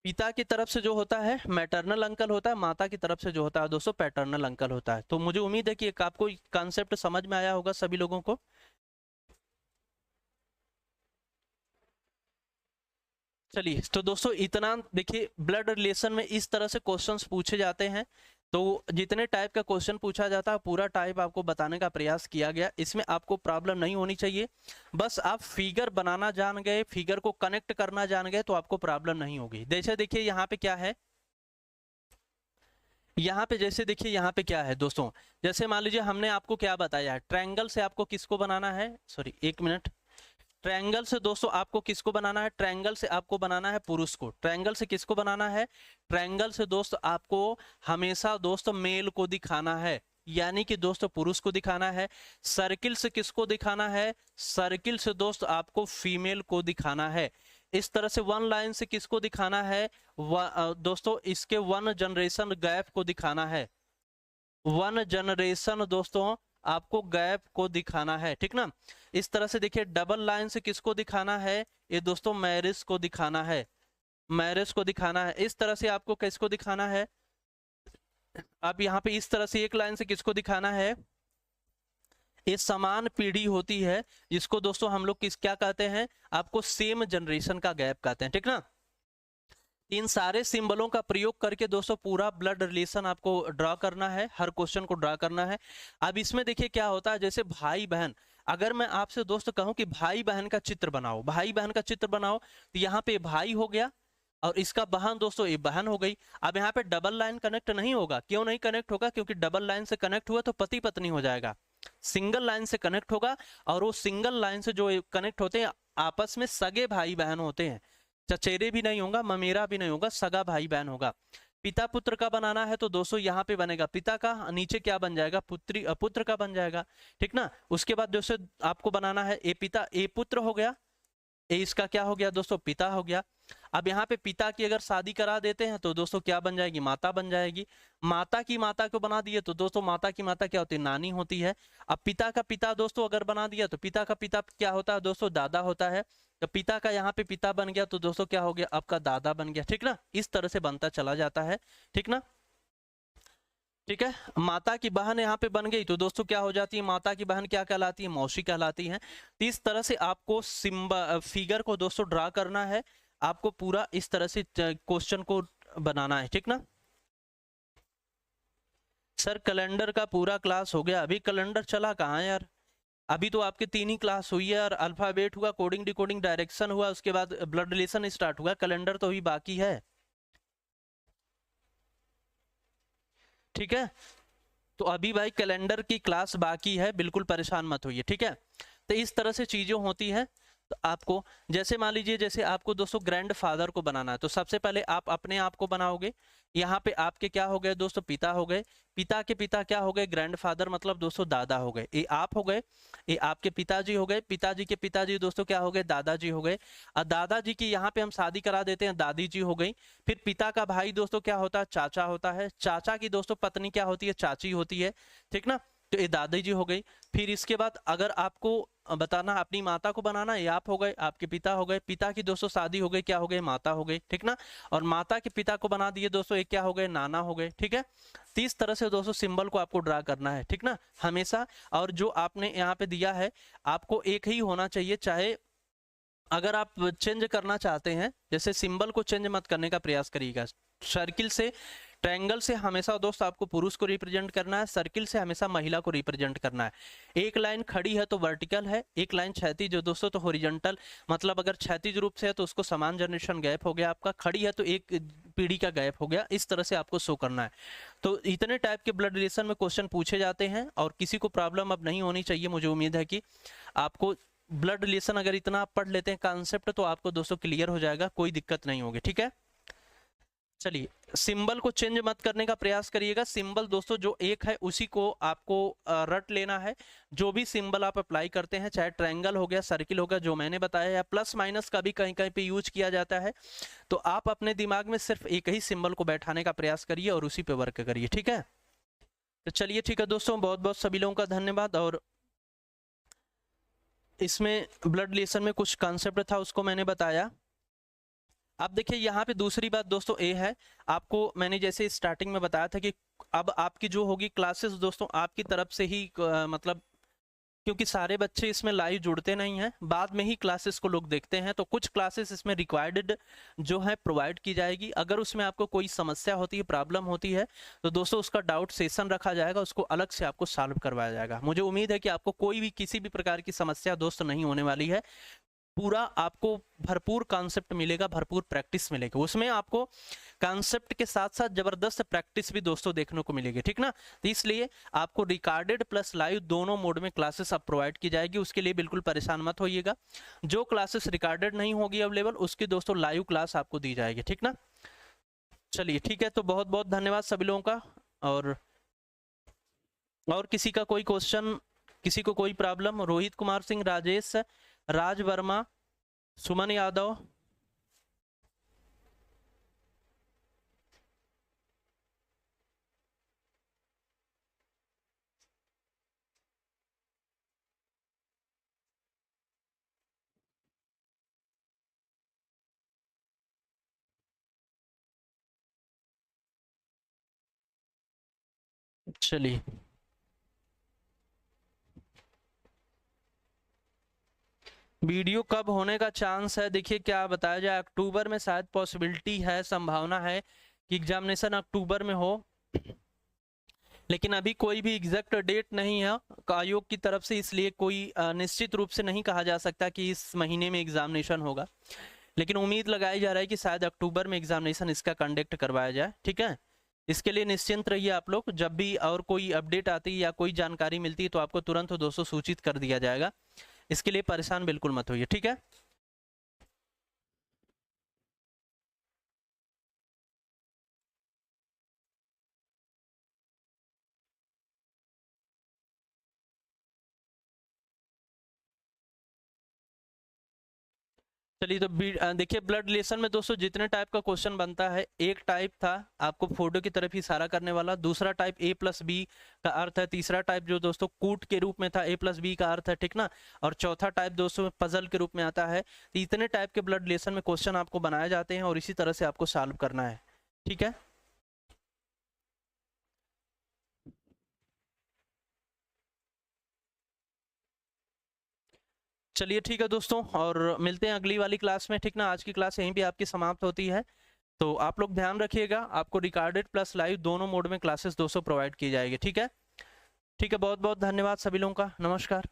पिता की तरफ से जो होता है मैटरनल अंकल होता है, माता की तरफ से जो होता है दोस्तों पैटर्नल अंकल होता है। तो मुझे उम्मीद है कि आपको कॉन्सेप्ट समझ में आया होगा सभी लोगों को। चलिए, तो दोस्तों इतना देखिए, ब्लड रिलेशन में इस तरह से क्वेश्चंस पूछे जाते हैं। तो जितने टाइप का क्वेश्चन पूछा जाता है पूरा टाइप आपको बताने का प्रयास किया गया, इसमें आपको प्रॉब्लम नहीं होनी चाहिए। बस आप फिगर बनाना जान गए, फिगर को कनेक्ट करना जान गए तो आपको प्रॉब्लम नहीं होगी। जैसे देखिए यहाँ पे क्या है, यहाँ पे जैसे देखिए यहाँ पे क्या है दोस्तों, जैसे मान लीजिए हमने आपको क्या बताया है, ट्रायंगल से आपको किसको बनाना है, सॉरी एक मिनट, ट्रायंगल से दोस्तों आपको किसको बनाना है, ट्रायंगल से आपको बनाना है पुरुष को। ट्रायंगल से किसको बनाना है, ट्रायंगल से दोस्त आपको हमेशा दोस्तों मेल को दिखाना है, यानी कि दोस्तों पुरुष को दिखाना है। सर्किल से किसको दिखाना है, सर्किल से दोस्त आपको फीमेल को दिखाना है। इस तरह से वन लाइन से किसको दिखाना है, दोस्तों इसके वन जनरेशन गैप को दिखाना है, वन जनरेशन दोस्तों आपको गैप को दिखाना है, ठीक ना। इस तरह से देखिए डबल लाइन से किसको दिखाना है, ये दोस्तों मैरिज को दिखाना है, मैरिज को दिखाना है। इस तरह से आपको किसको दिखाना है, अब यहाँ पे इस तरह से एक लाइन से किसको दिखाना है, ये समान पीढ़ी होती है जिसको दोस्तों हम लोग किस क्या कहते हैं, आपको सेम जनरेशन का गैप कहते हैं, ठीक ना। इन सारे सिंबलों का प्रयोग करके दोस्तों पूरा ब्लड रिलेशन आपको ड्रा करना है, हर क्वेश्चन को ड्रा करना है। अब इसमें देखिए क्या होता है, जैसे भाई बहन, अगर मैं आपसे दोस्त कहूं कि भाई बहन का चित्र बनाओ, भाई बहन का चित्र बनाओ, तो यहाँ पे भाई हो गया और इसका बहन दोस्तों ये बहन हो गई। अब यहाँ पे डबल लाइन कनेक्ट नहीं होगा, क्यों नहीं कनेक्ट होगा, क्योंकि डबल लाइन से कनेक्ट हुआ तो पति पत्नी हो जाएगा, सिंगल लाइन से कनेक्ट होगा, और वो सिंगल लाइन से जो कनेक्ट होते हैं आपस में सगे भाई बहन होते हैं, चचेरे भी नहीं होगा, ममेरा भी नहीं होगा, सगा भाई बहन होगा। पिता पुत्र का बनाना है तो दोस्तों यहाँ पे बनेगा पिता का, नीचे क्या बन जाएगा, पुत्री पुत्र का बन जाएगा, ठीक ना। उसके बाद दोस्तों आपको बनाना है ए पिता ए पुत्र हो गया, ए इसका क्या हो गया दोस्तों, पिता हो गया। अब यहाँ पे पिता की अगर शादी करा देते हैं तो दोस्तों क्या बन जाएगी, माता बन जाएगी। माता की माता को बना दिए तो दोस्तों माता की माता क्या होती है, नानी होती है। अब पिता का पिता दोस्तों अगर बना दिया तो पिता का पिता क्या होता है दोस्तों, दादा होता है। तो पिता का यहाँ पे पिता बन गया तो दोस्तों क्या हो गया, आपका दादा बन गया, ठीक ना। इस तरह से बनता चला जाता है, ठीक ना, ठीक है। माता की बहन यहाँ पे बन गई तो दोस्तों क्या हो जाती है, माता की बहन क्या कहलाती है, मौसी कहलाती है। तो इस तरह से आपको फिगर को दोस्तों ड्रा करना है, आपको पूरा इस तरह से क्वेश्चन को बनाना है, ठीक ना। सर कैलेंडर का पूरा क्लास हो गया, अभी कैलेंडर चला कहाँ है यार, अभी तो आपके 3 ही क्लास हुई है, और अल्फाबेट हुआ, कोडिंग डिकोडिंग डायरेक्शन हुआ, उसके बाद ब्लड रिलेशन स्टार्ट हुआ, कैलेंडर तो अभी बाकी है, ठीक है। तो अभी भाई कैलेंडर की क्लास बाकी है, बिल्कुल परेशान मत होइए, ठीक है। तो इस तरह से चीजें होती हैं। तो आपको जैसे मान लीजिए, जैसे आपको दोस्तों ग्रैंड फादर को बनाना है तो सबसे पहले आप अपने आप को बनाओगे। यहाँ पे आपके क्या हो गए दोस्तों, पिता हो गए, पिता के पिता क्या हो गए, ग्रैंड फादर मतलब दोस्तों दादा हो गए, ये आप हो गए, ये आपके पिताजी हो गए, पिताजी के पिताजी दोस्तों क्या हो गए, दादाजी हो गए। और दादाजी की यहाँ पे हम शादी करा देते हैं, दादी जी हो गई। फिर पिता का भाई दोस्तों क्या होता है, चाचा होता है। चाचा की दोस्तों पत्नी क्या होती है, चाची होती है, ठीक ना। तो ये दादी जी हो गई। फिर इसके बाद अगर आपको बताना अपनी माता को बनाना, ये आप हो गए, आपके पिता हो गए, पिता की दोस्तों शादी हो गई, क्या हो गए, माता हो गई, ठीक ना। और माता के पिता को बना दिए दोस्तों, एक क्या हो गए, नाना हो गए, ठीक है। 30 तरह से दोस्तों सिंबल को आपको ड्रा करना है, ठीक ना, हमेशा। और जो आपने यहाँ पे दिया है आपको एक ही होना चाहिए, चाहे अगर आप चेंज करना चाहते हैं, जैसे सिंबल को चेंज मत करने का प्रयास करिएगा। सर्किल से, ट्रायंगल से हमेशा दोस्त आपको पुरुष को रिप्रेजेंट करना है, सर्किल से हमेशा महिला को रिप्रेजेंट करना है। एक लाइन खड़ी है तो वर्टिकल है, एक लाइन क्षैतिज दोस्तों तो हॉरिजॉन्टल, मतलब अगर क्षैतिज रूप से है तो उसको समान जनरेशन गैप हो गया आपका, खड़ी है तो एक पीढ़ी का गैप हो गया, इस तरह से आपको शो करना है। तो इतने टाइप के ब्लड रिलेशन में क्वेश्चन पूछे जाते हैं और किसी को प्रॉब्लम अब नहीं होनी चाहिए। मुझे उम्मीद है कि आपको ब्लड रिलेशन अगर इतना आप पढ़ लेते हैं कॉन्सेप्ट तो आपको दोस्तों क्लियर हो जाएगा, कोई दिक्कत नहीं होगी, ठीक है। चलिए सिंबल को चेंज मत करने का प्रयास करिएगा। सिंबल दोस्तों जो एक है उसी को आपको रट लेना है। जो भी सिंबल आप अप्लाई करते हैं, चाहे ट्रायंगल हो गया, सर्किल हो गया, जो मैंने बताया, या प्लस माइनस का भी कहीं कहीं पे यूज किया जाता है, तो आप अपने दिमाग में सिर्फ एक ही सिंबल को बैठाने का प्रयास करिए और उसी पे वर्क करिए, ठीक है। तो चलिए ठीक है दोस्तों, बहुत बहुत सभी लोगों का धन्यवाद। और इसमें ब्लड रिलेशन में कुछ कॉन्सेप्ट था उसको मैंने बताया। अब देखिए यहाँ पे दूसरी बात दोस्तों ये है, आपको मैंने जैसे स्टार्टिंग में बताया था कि अब आपकी जो होगी क्लासेस दोस्तों आपकी तरफ से ही मतलब क्योंकि सारे बच्चे इसमें लाइव जुड़ते नहीं हैं, बाद में ही क्लासेस को लोग देखते हैं, तो कुछ क्लासेस इसमें रिक्वायर्ड जो है प्रोवाइड की जाएगी। अगर उसमें आपको कोई समस्या होती है, प्रॉब्लम होती है, तो दोस्तों उसका डाउट सेशन रखा जाएगा, उसको अलग से आपको सॉल्व करवाया जाएगा। मुझे उम्मीद है कि आपको कोई भी किसी भी प्रकार की समस्या दोस्तों नहीं होने वाली है। पूरा आपको भरपूर कॉन्सेप्ट मिलेगा, भरपूर प्रैक्टिस मिलेगी, उसमें आपको कॉन्सेप्ट के साथ साथ जबरदस्त प्रैक्टिस भी दोस्तों देखने को मिलेगी, ठीक ना। तो इसलिए आपको रिकॉर्डेड प्लस लाइव दोनों मोड में क्लासेस आप प्रोवाइड की जाएगी, उसके लिए बिल्कुल परेशान मत होइएगा। जो क्लासेस रिकॉर्डेड नहीं होगी अवेलेबल, उसकी दोस्तों लाइव क्लास आपको दी जाएगी, ठीक ना। चलिए ठीक है, तो बहुत बहुत धन्यवाद सभी लोगों का। और किसी का कोई क्वेश्चन, किसी को कोई प्रॉब्लम? रोहित कुमार सिंह, राजेश, राज वर्मा, सुमन यादव, चलिए वीडियो कब होने का चांस है? देखिए क्या बताया जाए, अक्टूबर में शायद पॉसिबिलिटी है, संभावना है कि एग्जामिनेशन अक्टूबर में हो, लेकिन अभी कोई भी एग्जैक्ट डेट नहीं है आयोग की तरफ से, इसलिए कोई निश्चित रूप से नहीं कहा जा सकता कि इस महीने में एग्जामिनेशन होगा, लेकिन उम्मीद लगाई जा रहा है कि शायद अक्टूबर में एग्जामिनेशन इसका कंडक्ट करवाया जाए, ठीक है। इसके लिए निश्चिंत रहिए आप लोग, जब भी और कोई अपडेट आती है या कोई जानकारी मिलती है तो आपको तुरंत दोस्तों सूचित कर दिया जाएगा, इसके लिए परेशान बिल्कुल मत होइए, ठीक है। चलिए तो देखिए ब्लड रिलेशन में दोस्तों जितने टाइप का क्वेश्चन बनता है, एक टाइप था आपको फोटो की तरफ इशारा करने वाला, दूसरा टाइप ए प्लस बी का अर्थ है, तीसरा टाइप जो दोस्तों कूट के रूप में था, ए प्लस बी का अर्थ है, ठीक ना, और चौथा टाइप दोस्तों पजल के रूप में आता है। तो इतने टाइप के ब्लड रिलेशन में क्वेश्चन आपको बनाए जाते हैं और इसी तरह से आपको सॉल्व करना है, ठीक है। चलिए ठीक है दोस्तों, और मिलते हैं अगली वाली क्लास में, ठीक ना। आज की क्लास यहीं पे आपकी समाप्त होती है, तो आप लोग ध्यान रखिएगा, आपको रिकॉर्डेड प्लस लाइव दोनों मोड में क्लासेस दोस्तों प्रोवाइड की जाएगी, ठीक है। ठीक है, बहुत बहुत धन्यवाद सभी लोगों का, नमस्कार।